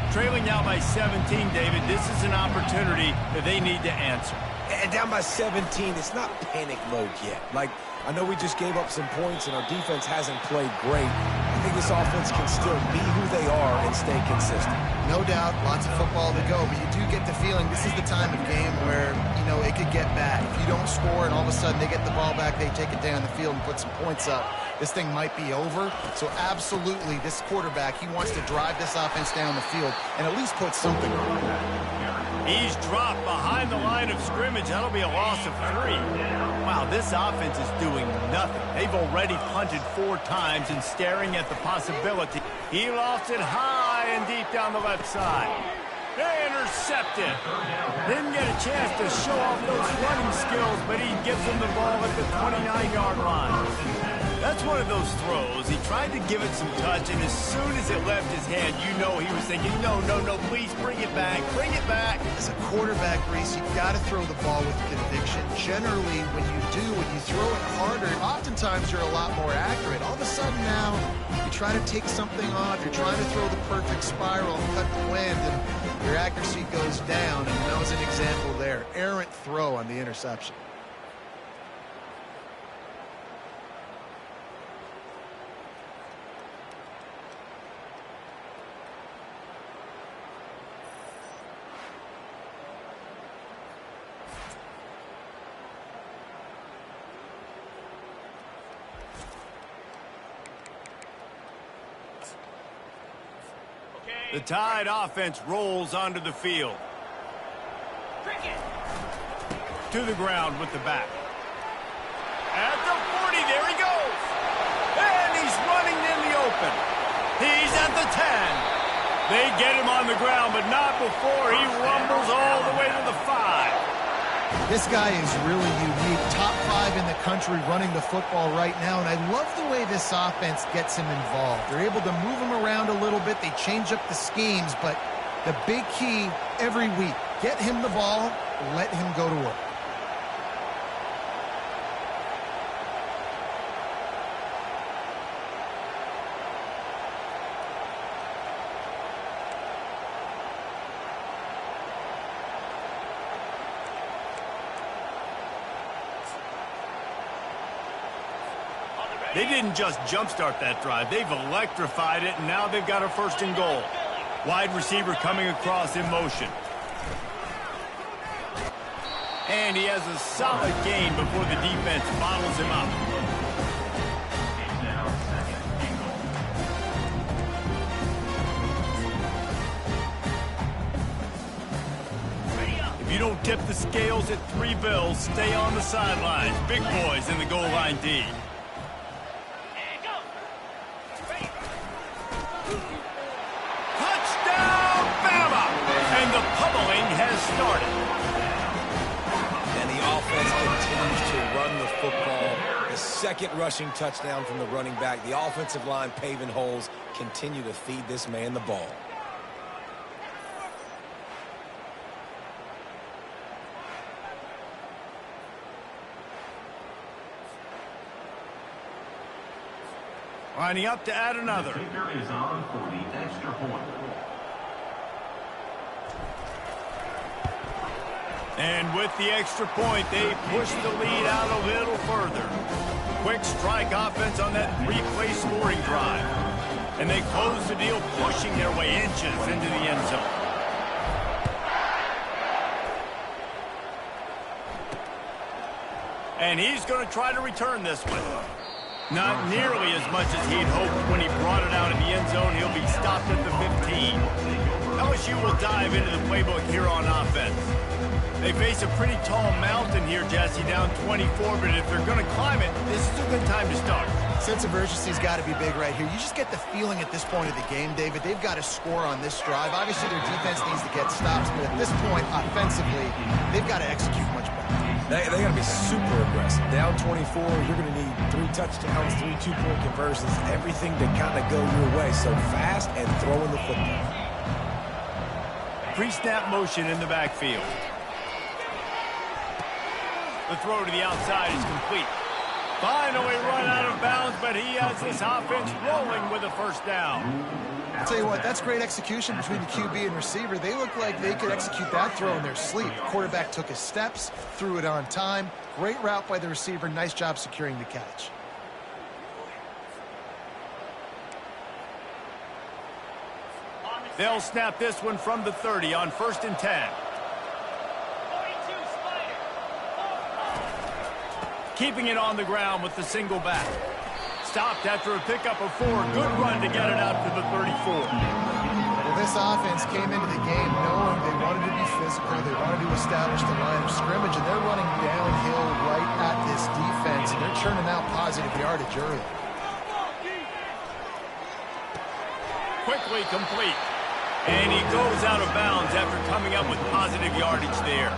Trailing now by 17, David, this is an opportunity that they need to answer. And down by 17, it's not panic mode yet. Like, I know we just gave up some points and our defense hasn't played great. I think this offense can still be who they are and stay consistent. No doubt, lots of football to go, but you do get the feeling this is the time of game where, you know, it could get bad. If you don't score and all of a sudden they get the ball back, they take it down the field and put some points up, this thing might be over. So absolutely, this quarterback, he wants to drive this offense down the field and at least put something on it. He's dropped behind the line of scrimmage. That'll be a loss of 3. Wow, this offense is doing nothing. They've already punted 4 times and staring at the possibility. He lost it high and deep down the left side. Intercepted. Didn't get a chance to show off those running skills, but he gives them the ball at the 29-yard line. That's one of those throws. He tried to give it some touch, and as soon as it left his hand, you know he was thinking, no, no, no, please bring it back, bring it back. As a quarterback, Reese, you've got to throw the ball with conviction. Generally, when you do, when you throw it harder, oftentimes you're a lot more accurate. All of a sudden now, you try to take something off, you're trying to throw the perfect spiral and cut the wind, and your accuracy goes down, and that was an example there. Errant throw on the interception. The Tide offense rolls onto the field. To the ground with the back. At the 40, there he goes. And he's running in the open. He's at the 10. They get him on the ground, but not before he rumbles all the way to the 5. This guy is really unique. Top 5 in the country running the football right now, and I love the way this offense gets him involved. They're able to move him around a little bit. They change up the schemes, but The big key every week, get him the ball, let him go to work. They didn't just jumpstart that drive. They've electrified it, and now they've got a first and goal. Wide receiver coming across in motion. And he has a solid gain before the defense bottles him up. If you don't tip the scales at 3 bills, stay on the sidelines. Big boys in the goal line D. Started. And the offense continues to run the football. The second rushing touchdown from the running back. The offensive line paving holes. Continue to feed this man the ball. Lining up to add another. The kicker is on for the extra point. And with the extra point, they push the lead out a little further. Quick strike offense on that 3-play scoring drive. And they close the deal, pushing their way inches into the end zone. And he's going to try to return this one. Not nearly as much as he'd hoped when he brought it out in the end zone. He'll be stopped at the 15. LSU will dive into the playbook here on offense. They face a pretty tall mountain here, Jesse, down 24, but if they're going to climb it, this is a good time to start. Sense of urgency's got to be big right here. You just get the feeling at this point of the game, David, they've got to score on this drive. Obviously, their defense needs to get stops, but at this point, offensively, they've got to execute much better. They got to be super aggressive. Down 24, you're going to need 3 touchdowns, 3 two-point conversions, everything to kind of go your way. So fast and throwing the football. Pre-snap motion in the backfield. The throw to the outside is complete. Finally run out of bounds, but he has this offense rolling with a first down. I'll tell you what, that's great execution between the QB and receiver. They look like they could execute that throw in their sleep. The quarterback took his steps, threw it on time. Great route by the receiver. Nice job securing the catch. They'll snap this one from the 30 on 1st and 10. Keeping it on the ground with the single back. Stopped after a pickup of 4. Good run to get it out to the 34. Well, this offense came into the game knowing they wanted to be physical. They wanted to establish the line of scrimmage, and they're running downhill right at this defense, and they're churning out positive yardage early. Quickly complete. And he goes out of bounds after coming up with positive yardage there.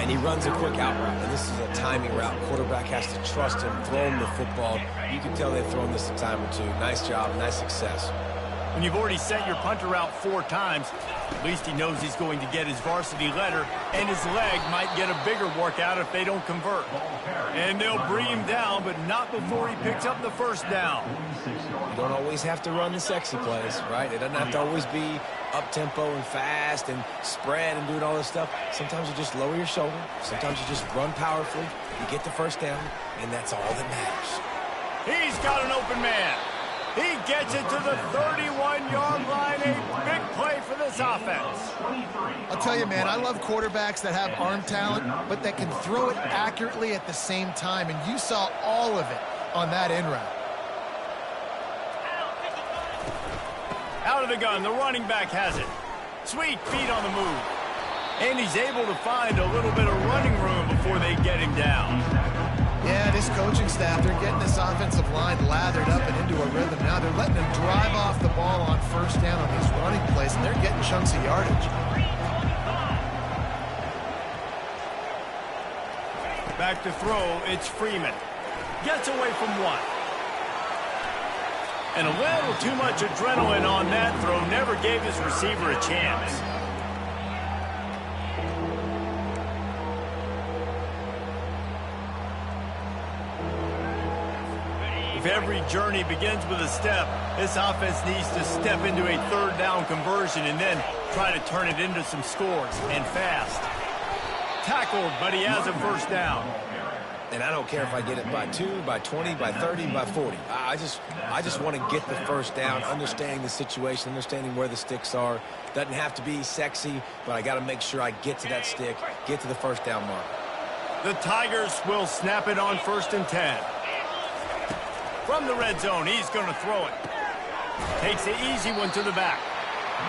And he runs a quick out route, and this is a timing route. Quarterback has to trust him, throw him the football. You can tell they've thrown this a time or two. Nice job, nice success. When you've already sent your punter out 4 times, at least he knows he's going to get his varsity letter, and his leg might get a bigger workout if they don't convert. And they'll bring him down, but not before he picks up the first down. You don't always have to run the sexy plays, right? It doesn't have to always be up-tempo and fast and spread and doing all this stuff. Sometimes you just lower your shoulder. Sometimes you just run powerfully. You get the first down, and that's all that matters. He's got an open man. He gets it to the 31-yard line. A big play for this offense. I'll tell you, man, I love quarterbacks that have arm talent, but that can throw it accurately at the same time, and you saw all of it on that end route. Out of the gun, the running back has it. Sweet feet on the move. And he's able to find a little bit of running room before they get him down. Yeah, this coaching staff, they're getting this offensive line lathered up and into a rhythm now. They're letting them drive off the ball on first down on these running plays, and they're getting chunks of yardage. Back to throw, it's Freeman. Gets away from 1. And a little too much adrenaline on that throw never gave his receiver a chance. If every journey begins with a step, this offense needs to step into a third down conversion and then try to turn it into some scores, and fast. Tackled, but he has a first down. And I don't care if I get it by 2, by 20, by 30, by 40. I just want to get the first down, understanding the situation, understanding where the sticks are. Doesn't have to be sexy, but I got to make sure I get to that stick, get to the first down mark. The Tigers will snap it on 1st and 10. From the red zone, he's going to throw it. Takes the easy one to the back.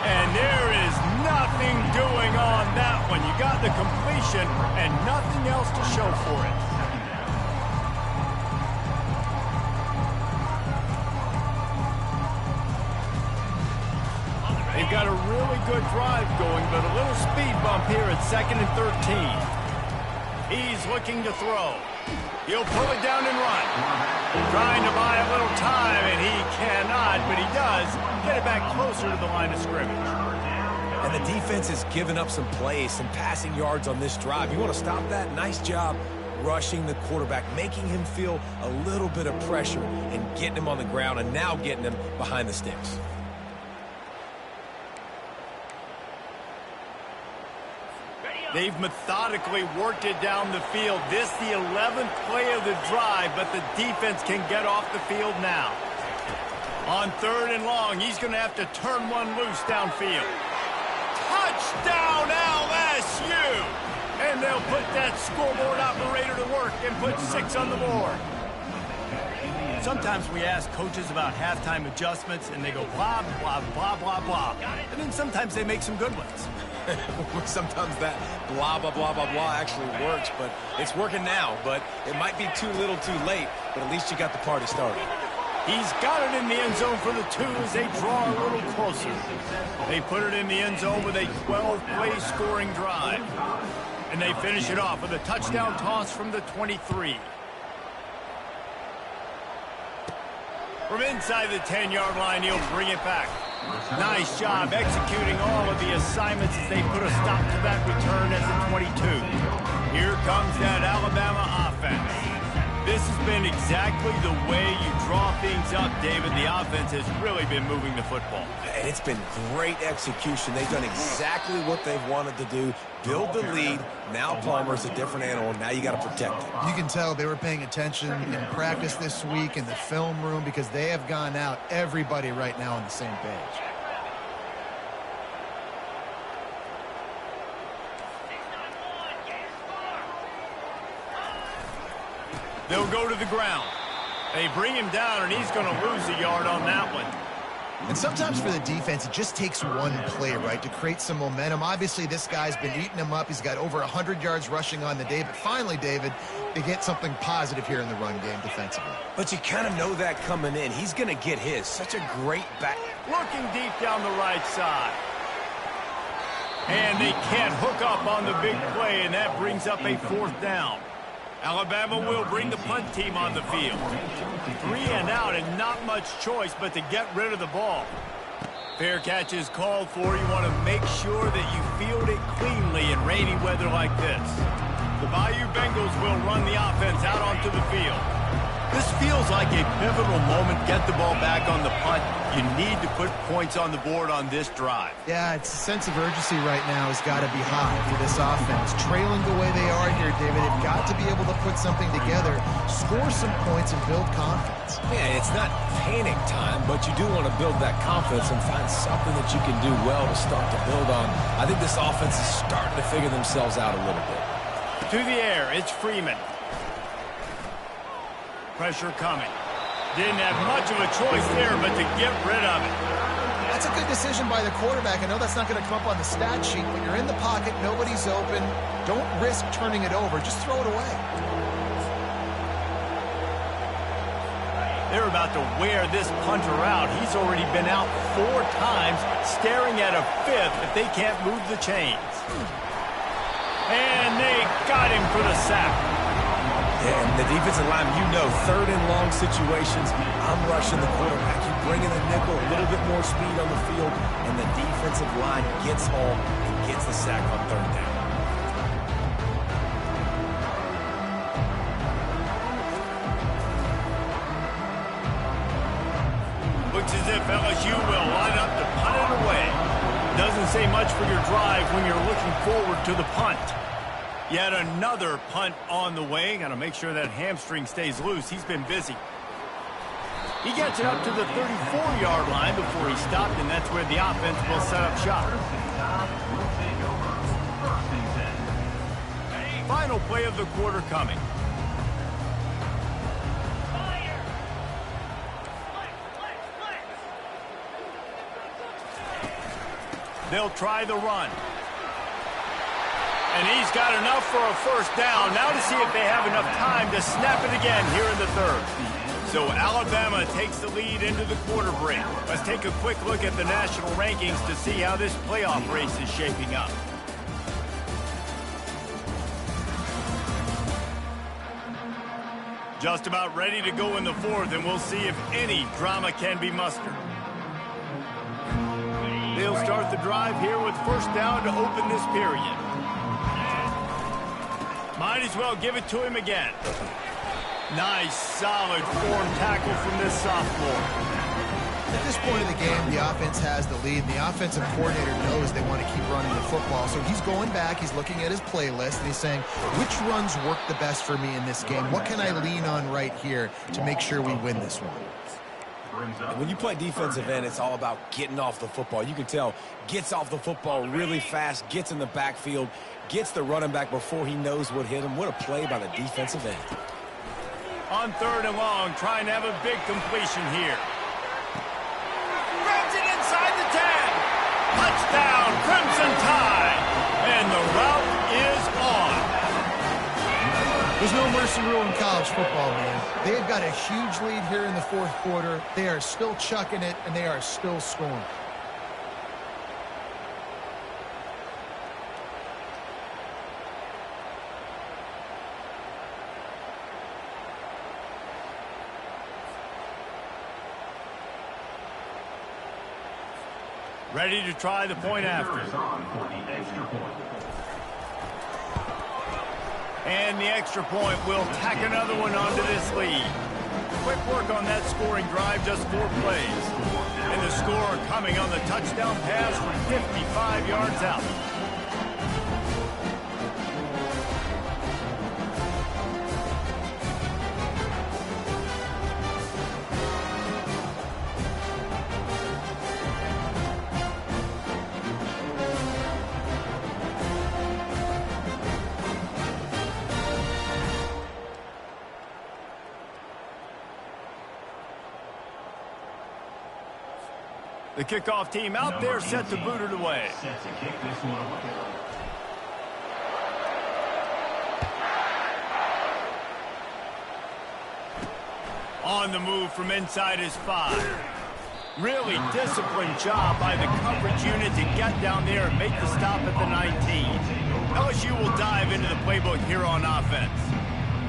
And there is nothing doing on that one. You got the completion and nothing else to show for it. They've got a really good drive going, but a little speed bump here at 2nd and 13. He's looking to throw. He'll pull it down and run. Trying to buy a little time, and he cannot, but he does get it back closer to the line of scrimmage. And the defense has given up some plays, some passing yards on this drive. You want to stop that? Nice job rushing the quarterback, making him feel a little bit of pressure and getting him on the ground and now getting him behind the sticks. They've methodically worked it down the field. This the 11th play of the drive, but the defense can get off the field now. On 3rd and long, he's going to have to turn one loose downfield. Touchdown LSU! And they'll put that scoreboard operator to work and put 6 on the board. Sometimes we ask coaches about halftime adjustments, and they go blah, blah, blah, blah, blah. And then sometimes they make some good ones. Sometimes that blah, blah, blah, blah, blah actually works, but it's working now. But it might be too little too late, but at least you got the party started. He's got it in the end zone for the 2 as they draw a little closer. They put it in the end zone with a 12-play scoring drive. And they finish it off with a touchdown toss from the 23. From inside the 10-yard line, he'll bring it back. Nice job executing all of the assignments as they put a stop to that return as a 22. Here comes that Alabama offense. This has been exactly the way you draw things up, David. The offense has really been moving the football. And it's been great execution. They've done exactly what they've wanted to do. Build the lead. Now Palmer's a different animal. Now you got to protect it. You can tell they were paying attention in practice this week in the film room because they have gone out, everybody right now on the same page. They'll go to the ground. They bring him down, and he's going to lose a yard on that one. And sometimes for the defense, it just takes one play, right, to create some momentum. Obviously, this guy's been eating him up. He's got over 100 yards rushing on the day. But finally, David, they get something positive here in the run game defensively. But you kind of know that coming in. He's going to get his. Such a great back. Looking deep down the right side. And they can't hook up on the big play, and that brings up a 4th down. Alabama will bring the punt team on the field. 3 and out and not much choice but to get rid of the ball. Fair catch is called for. You want to make sure that you field it cleanly in rainy weather like this. The Bayou Bengals will run the offense out onto the field. This feels like a pivotal moment. Get the ball back on the punt. You need to put points on the board on this drive. Yeah, it's a sense of urgency right now has got to be high for this offense. Trailing the way they are here, David, they've got to be able to put something together, score some points, and build confidence. Yeah, it's not panic time, but you do want to build that confidence and find something that you can do well to start to build on. I think this offense is starting to figure themselves out a little bit. To the air, it's Freeman. Pressure coming. Didn't have much of a choice there, but to get rid of it. That's a good decision by the quarterback. I know that's not going to come up on the stat sheet. When you're in the pocket, nobody's open. Don't risk turning it over. Just throw it away. They're about to wear this punter out. He's already been out 4 times, staring at a 5th if they can't move the chains. And they got him for the sack. Yeah, and the defensive lineman, you know, third and long situations, I'm rushing the quarterback. You bring in the nickel, a little bit more speed on the field, and the defensive line gets home and gets the sack on third down. Looks as if LSU will line up to punt it away. Doesn't say much for your drive when you're looking forward to the punt. Yet another punt on the way. Got to make sure that hamstring stays loose. He's been busy. He gets it up to the 34-yard line before he stopped, and that's where the offense will set up shop. Final play of the quarter coming. They'll try the run. And he's got enough for a first down. Now to see if they have enough time to snap it again here in the third. So Alabama takes the lead into the quarter break. Let's take a quick look at the national rankings to see how this playoff race is shaping up. Just about ready to go in the fourth, and we'll see if any drama can be mustered. They'll start the drive here with first down to open this period. Might as well give it to him again. Nice, solid form tackle from this sophomore. At this point of the game, the offense has the lead, and the offensive coordinator knows they want to keep running the football. So he's going back, he's looking at his playlist, and he's saying, which runs work the best for me in this game? What can I lean on right here to make sure we win this one? When you play defensive end, it's all about getting off the football. You can tell, gets off the football really fast, gets in the backfield, gets the running back before he knows what hit him. What a play by the defensive end. On third and long, trying to have a big completion here. Grabs it inside the 10. Touchdown, Crimson Tide. And the route is on. There's no mercy rule in college football, man. They've got a huge lead here in the fourth quarter. They are still chucking it, and they are still scoring. Ready to try the point after. And the extra point will tack another one onto this lead. Quick work on that scoring drive, just 4 plays. And the score coming on the touchdown pass from 55 yards out. The kickoff team out there set to boot it away. On the move from inside his 5. Really disciplined job by the coverage unit to get down there and make the stop at the 19. LSU will dive into the playbook here on offense.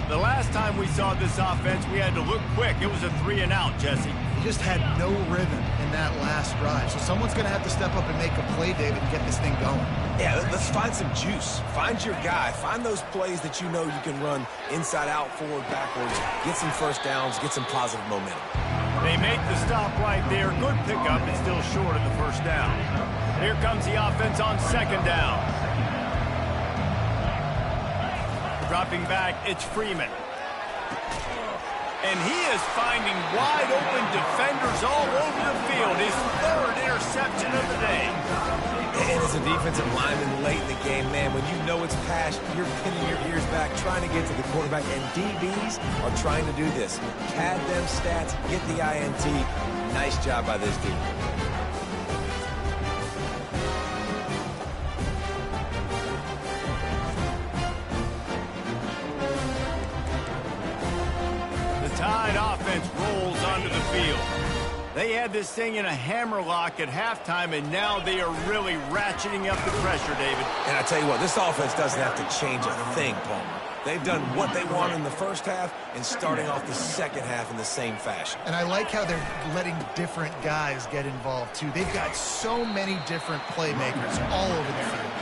The last time we saw this offense, we had to look quick. It was a 3-and-out, Jesse. He just had no rhythm in that last drive. So someone's going to have to step up and make a play, David, and get this thing going. Yeah, let's find some juice. Find your guy. Find those plays that you know you can run inside out, forward, backwards. Get some first downs. Get some positive momentum. They make the stop right there. Good pickup. It's still short of the first down. Here comes the offense on second down. Dropping back, it's Freeman. And he is finding wide open defenders all over the field. His 3rd interception of the day. And as a defensive lineman late in the game, man, when you know it's past, you're pinning your ears back, trying to get to the quarterback. And DBs are trying to do this. Pad them stats, get the INT. Nice job by this team. Tide offense rolls onto the field. They had this thing in a hammerlock at halftime, and now they are really ratcheting up the pressure, David. And I tell you what, this offense doesn't have to change a thing, Palmer. They've done what they want in the first half and starting off the second half in the same fashion. And I like how they're letting different guys get involved, too. They've got so many different playmakers all over the field.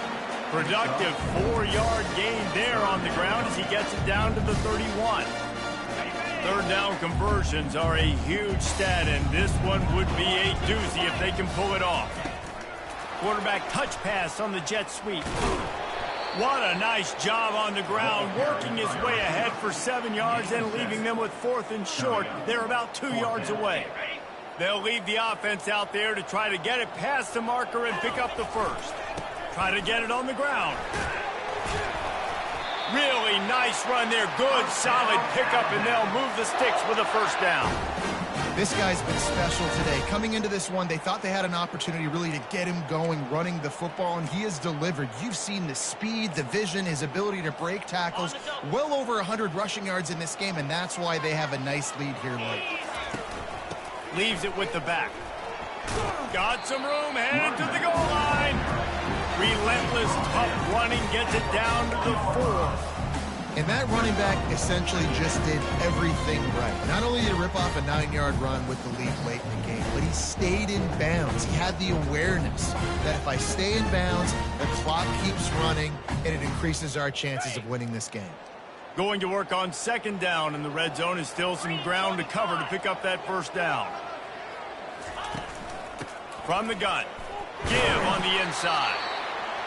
Productive 4-yard gain there on the ground as he gets it down to the 31. Third down conversions are a huge stat, and this one would be a doozy if they can pull it off. Quarterback touch pass on the jet sweep. What a nice job on the ground, working his way ahead for 7 yards and leaving them with 4th and short. They're about 2 yards away. They'll leave the offense out there to try to get it past the marker and pick up the first. Try to get it on the ground. Really nice run there. Good, solid pickup, and they'll move the sticks with a first down. This guy's been special today. Coming into this one, they thought they had an opportunity really to get him going, running the football, and he has delivered. You've seen the speed, the vision, his ability to break tackles. Well over 100 rushing yards in this game, and that's why they have a nice lead here late. Leaves it with the back. Got some room, headed to the goal line. Relentless, tough running gets it down to the 4. And that running back essentially just did everything right. Not only did he rip off a 9-yard run with the lead late in the game, but he stayed in bounds. He had the awareness that if I stay in bounds, the clock keeps running, and it increases our chances of winning this game. Going to work on second down, and the red zone is still some ground to cover to pick up that first down. From the gun, give on the inside.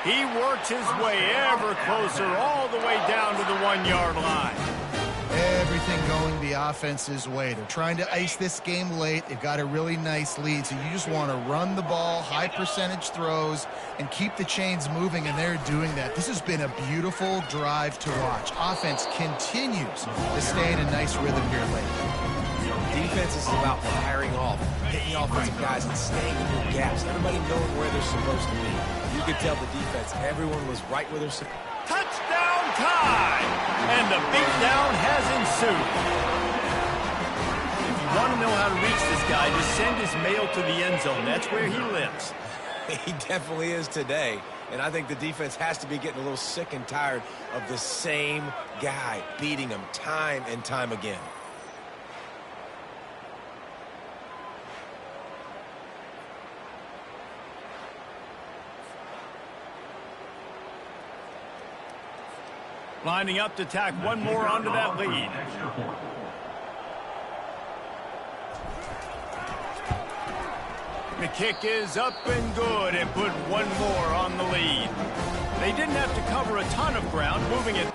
He works his way ever closer all the way down to the 1-yard line. Everything going the offense's way. They're trying to ice this game late. They've got a really nice lead, so you just want to run the ball, high percentage throws, and keep the chains moving, and they're doing that. This has been a beautiful drive to watch. Offense continues to stay in a nice rhythm here late. Defense is about firing off, hitting the offensive guys, and staying in your gaps. Everybody knowing where they're supposed to be. You could tell the defense, everyone was right where they're supposed to be. Touchdown time! And the beatdown has ensued. If you want to know how to reach this guy, just send his mail to the end zone. That's where he lives. He definitely is today. And I think the defense has to be getting a little sick and tired of the same guy beating them time and time again. Lining up to tack one more onto that lead. The kick is up and good and put one more on the lead. They didn't have to cover a ton of ground, moving it.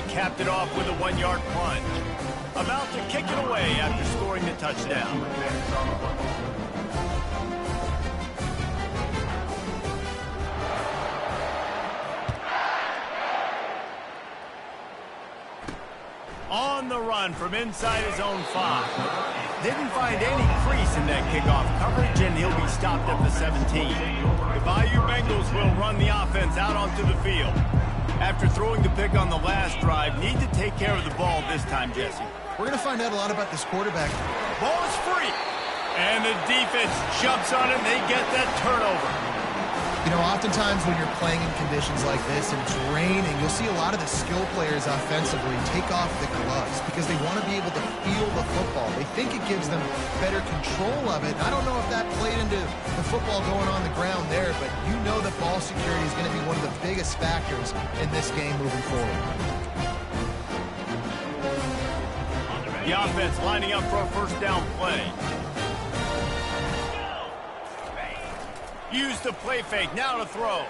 they capped it off with a 1-yard plunge. About to kick it away after scoring the touchdown. On the run from inside his own 5. Didn't find any crease in that kickoff coverage, and he'll be stopped at the 17. The Bayou Bengals will run the offense out onto the field. After throwing the pick on the last drive, need to take care of the ball this time, Jesse. We're going to find out a lot about this quarterback. Ball is free. And the defense jumps on it, and they get that turnover. You know, oftentimes when you're playing in conditions like this and it's raining, you'll see a lot of the skill players offensively take off the gloves because they want to be able to feel the football. They think it gives them better control of it. I don't know if that played into the football going on the ground there, but you know that ball security is going to be one of the biggest factors in this game moving forward. The offense lining up for a first down play. Use the play fake, now to throw.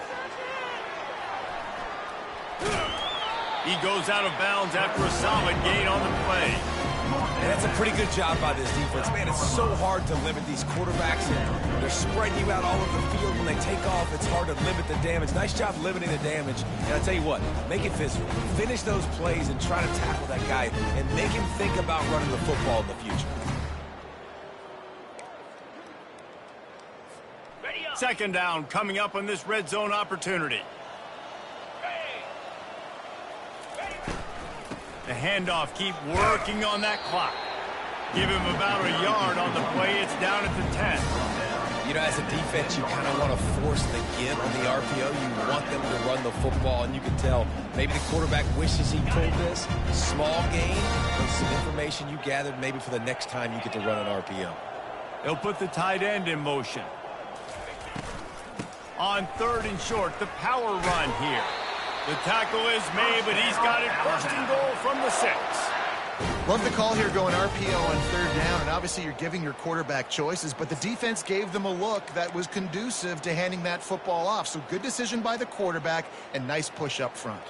He goes out of bounds after a solid gain on the play. And that's a pretty good job by this defense. Man, it's so hard to limit these quarterbacks. They're spreading you out all over the field. When they take off, it's hard to limit the damage. Nice job limiting the damage. And I tell you what, make it physical. Finish those plays and try to tackle that guy and make him think about running the football in the future. Second down coming up on this red zone opportunity. The handoff, keep working on that clock. Give him about a yard on the play. It's down at the 10. You know, as a defense, you kind of want to force the give on the RPO. You want them to run the football, and you can tell maybe the quarterback wishes he pulled this. Small gain, but some information you gathered maybe for the next time you get to run an RPO. They'll put the tight end in motion. On 3rd and short, the power run here. The tackle is made, but he's got it first and goal from the 6. Love the call here going RPO on 3rd down, and obviously you're giving your quarterback choices, but the defense gave them a look that was conducive to handing that football off. So good decision by the quarterback and nice push up front.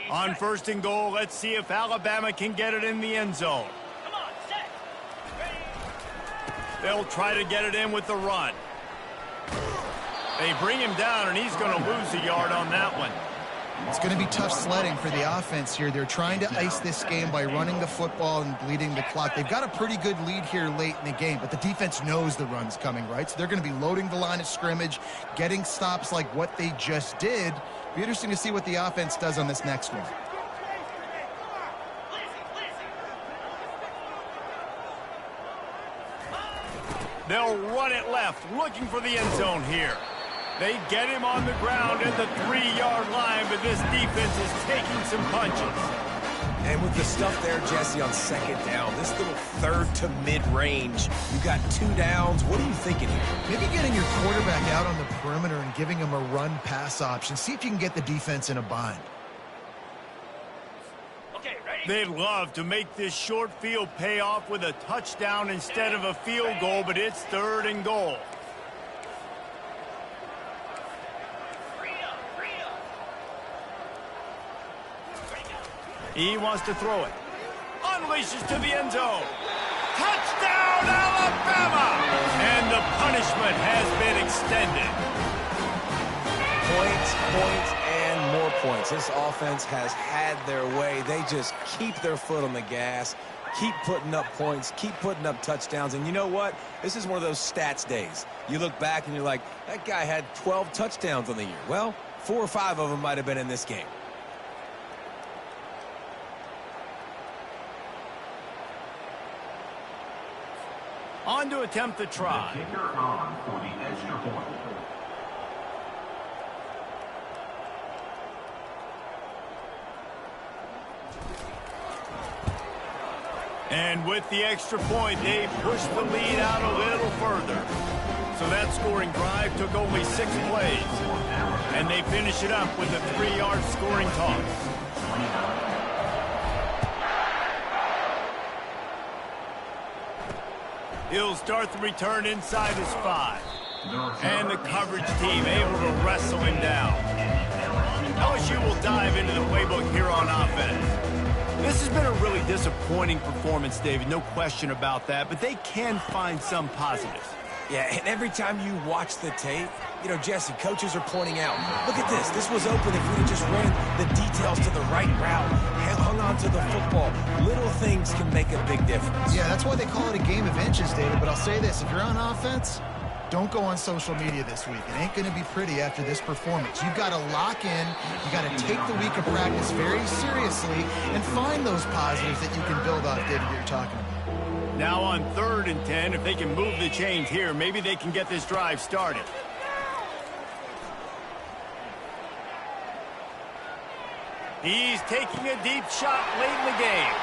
On 1st and goal, let's see if Alabama can get it in the end zone. They'll try to get it in with the run. They bring him down, and he's going to lose a yard on that one. It's going to be tough sledding for the offense here. They're trying to ice this game by running the football and bleeding the clock. They've got a pretty good lead here late in the game, but the defense knows the run's coming, right? So they're going to be loading the line of scrimmage, getting stops like what they just did. Be interesting to see what the offense does on this next one. They'll run it left, looking for the end zone here. They get him on the ground at the 3-yard line, but this defense is taking some punches. And with the stuff there, Jesse, on 2nd down, this little 3rd to mid-range, you got 2 downs. What are you thinking here? Maybe getting your quarterback out on the perimeter and giving him a run-pass option. See if you can get the defense in a bind. They'd love to make this short field pay off with a touchdown instead of a field goal, but it's 3rd and goal. He wants to throw it. Unleashes to the end zone. Touchdown, Alabama! And the punishment has been extended. Points, and more points. This offense has had their way. They just keep their foot on the gas, keep putting up points, keep putting up touchdowns. And you know what? This is one of those stats days. You look back and you're like, that guy had 12 touchdowns on the year. Well, 4 or 5 of them might have been in this game. On to attempt the try. The kicker on for the extra point. And with the extra point, they pushed the lead out a little further. So that scoring drive took only 6 plays. And they finish it up with a 3-yard scoring toss. He'll start the return inside his 5. And the coverage team able to wrestle him down. LSU will dive into the playbook here on offense. This has been a really disappointing performance, David, no question about that, but they can find some positives. Yeah, and every time you watch the tape, you know, Jesse, coaches are pointing out, look at this. This was open if we just ran the details to the right route, hung on to the football. Little things can make a big difference. Yeah, that's why they call it a game of inches, David. But I'll say this, if you're on offense, don't go on social media this week. It ain't going to be pretty after this performance. You've got to lock in. You got to take the week of practice very seriously and find those positives that you can build off, David, that you're talking about. Now on 3rd and 10, if they can move the chains here, maybe they can get this drive started. He's taking a deep shot late in the game.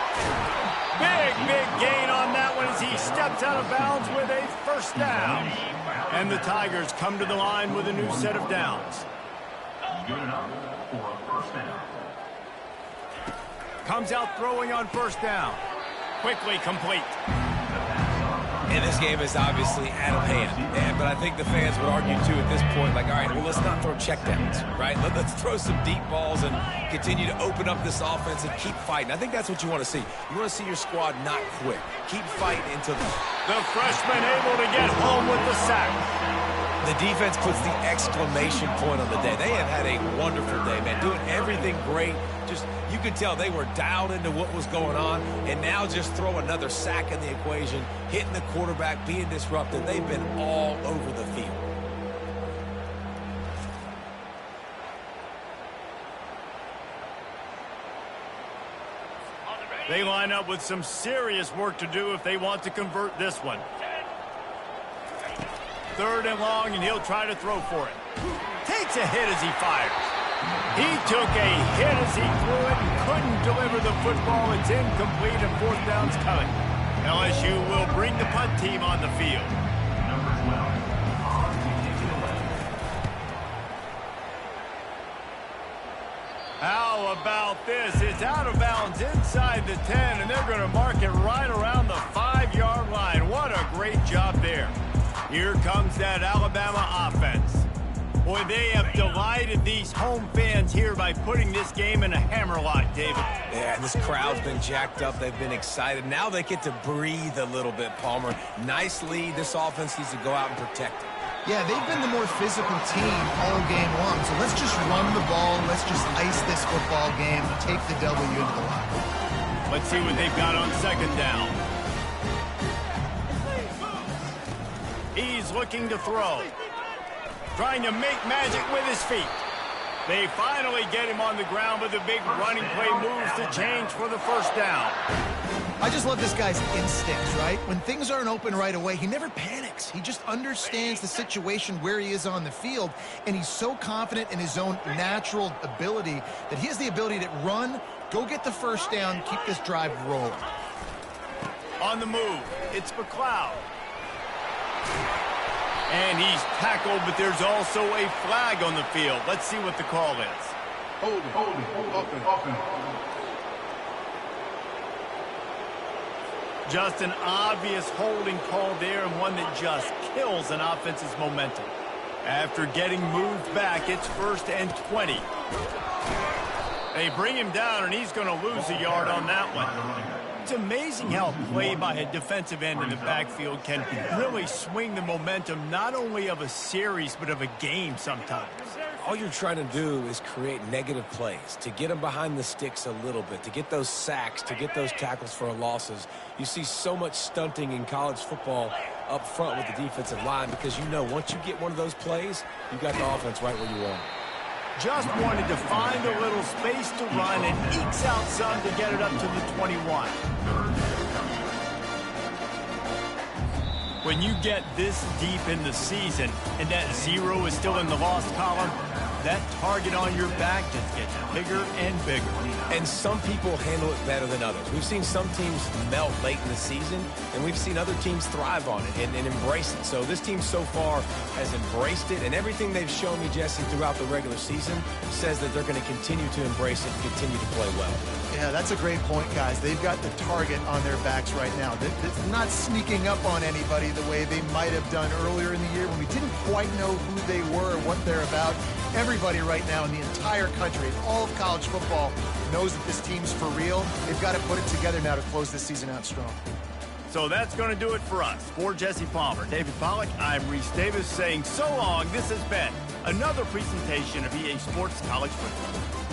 Big gain on that one as he steps out of bounds with a first down. And the Tigers come to the line with a new set of downs. Good enough for a first down. Comes out throwing on first down. Quickly complete. And this game is obviously out of hand. But I think the fans would argue, too, at this point, like, all right, well, let's not throw checkdowns, right? Let's throw some deep balls and continue to open up this offense and keep fighting. I think that's what you want to see. You want to see your squad not quit. Keep fighting until the freshman able to get home with the sack. The defense puts the exclamation point on the day. They have had a wonderful day, man, doing everything great. Just, you could tell they were dialed into what was going on, and now just throw another sack in the equation, hitting the quarterback, being disrupted. They've been all over the field. They line up with some serious work to do if they want to convert this one. 3rd and long, and he'll try to throw for it. Takes a hit as he fires. He took a hit as he threw it and couldn't deliver the football. It's incomplete and 4th down's coming. LSU will bring the punt team on the field. Number 12. How about this? It's out of bounds inside the 10, and they're going to mark it right around the 5-yard line. What a great job there. Here comes that Alabama offense. Boy, they have delighted these home fans here by putting this game in a hammerlock, David. Yeah, and this crowd's been jacked up. They've been excited. Now they get to breathe a little bit, Palmer. Nice lead. This offense needs to go out and protect it. Yeah, they've been the more physical team all game long. So let's just run the ball. Let's just ice this football game and take the W into the locker room. Let's see what they've got on 2nd down. He's looking to throw. Trying to make magic with his feet. They finally get him on the ground, but the big running play moves the change for the first down. I just love this guy's instincts, right? When things aren't open right away, he never panics. He just understands the situation where he is on the field, and he's so confident in his own natural ability that he has the ability to run, go get the first down, keep this drive rolling. On the move, it's McLeod. And he's tackled, but there's also a flag on the field. Let's see what the call is. Holding, offense. Just an obvious holding call there, and one that just kills an offense's momentum. After getting moved back, it's 1st and 20. They bring him down, and he's going to lose a yard on that one. It's amazing how play by a defensive end in the backfield can really swing the momentum not only of a series but of a game sometimes. All you're trying to do is create negative plays, to get them behind the sticks a little bit, to get those sacks, to get those tackles for losses. You see so much stunting in college football up front with the defensive line because you know once you get one of those plays, you got the offense right where you want. Just wanted to find a little space to run and ekes out some to get it up to the 21. When you get this deep in the season and that 0 is still in the lost column, that target on your back just gets bigger and bigger. And some people handle it better than others. We've seen some teams melt late in the season, and we've seen other teams thrive on it and embrace it. So this team so far has embraced it, and everything they've shown me, Jesse, throughout the regular season says that they're going to continue to embrace it and continue to play well. Yeah, that's a great point, guys. They've got the target on their backs right now. They're not sneaking up on anybody the way they might have done earlier in the year when we didn't quite know who they were or what they're about. Everybody right now in the entire country, all of college football, knows that this team's for real. They've got to put it together now to close this season out strong. So that's going to do it for us. For Jesse Palmer, David Pollack, I'm Reese Davis saying so long. This has been another presentation of EA Sports College Football.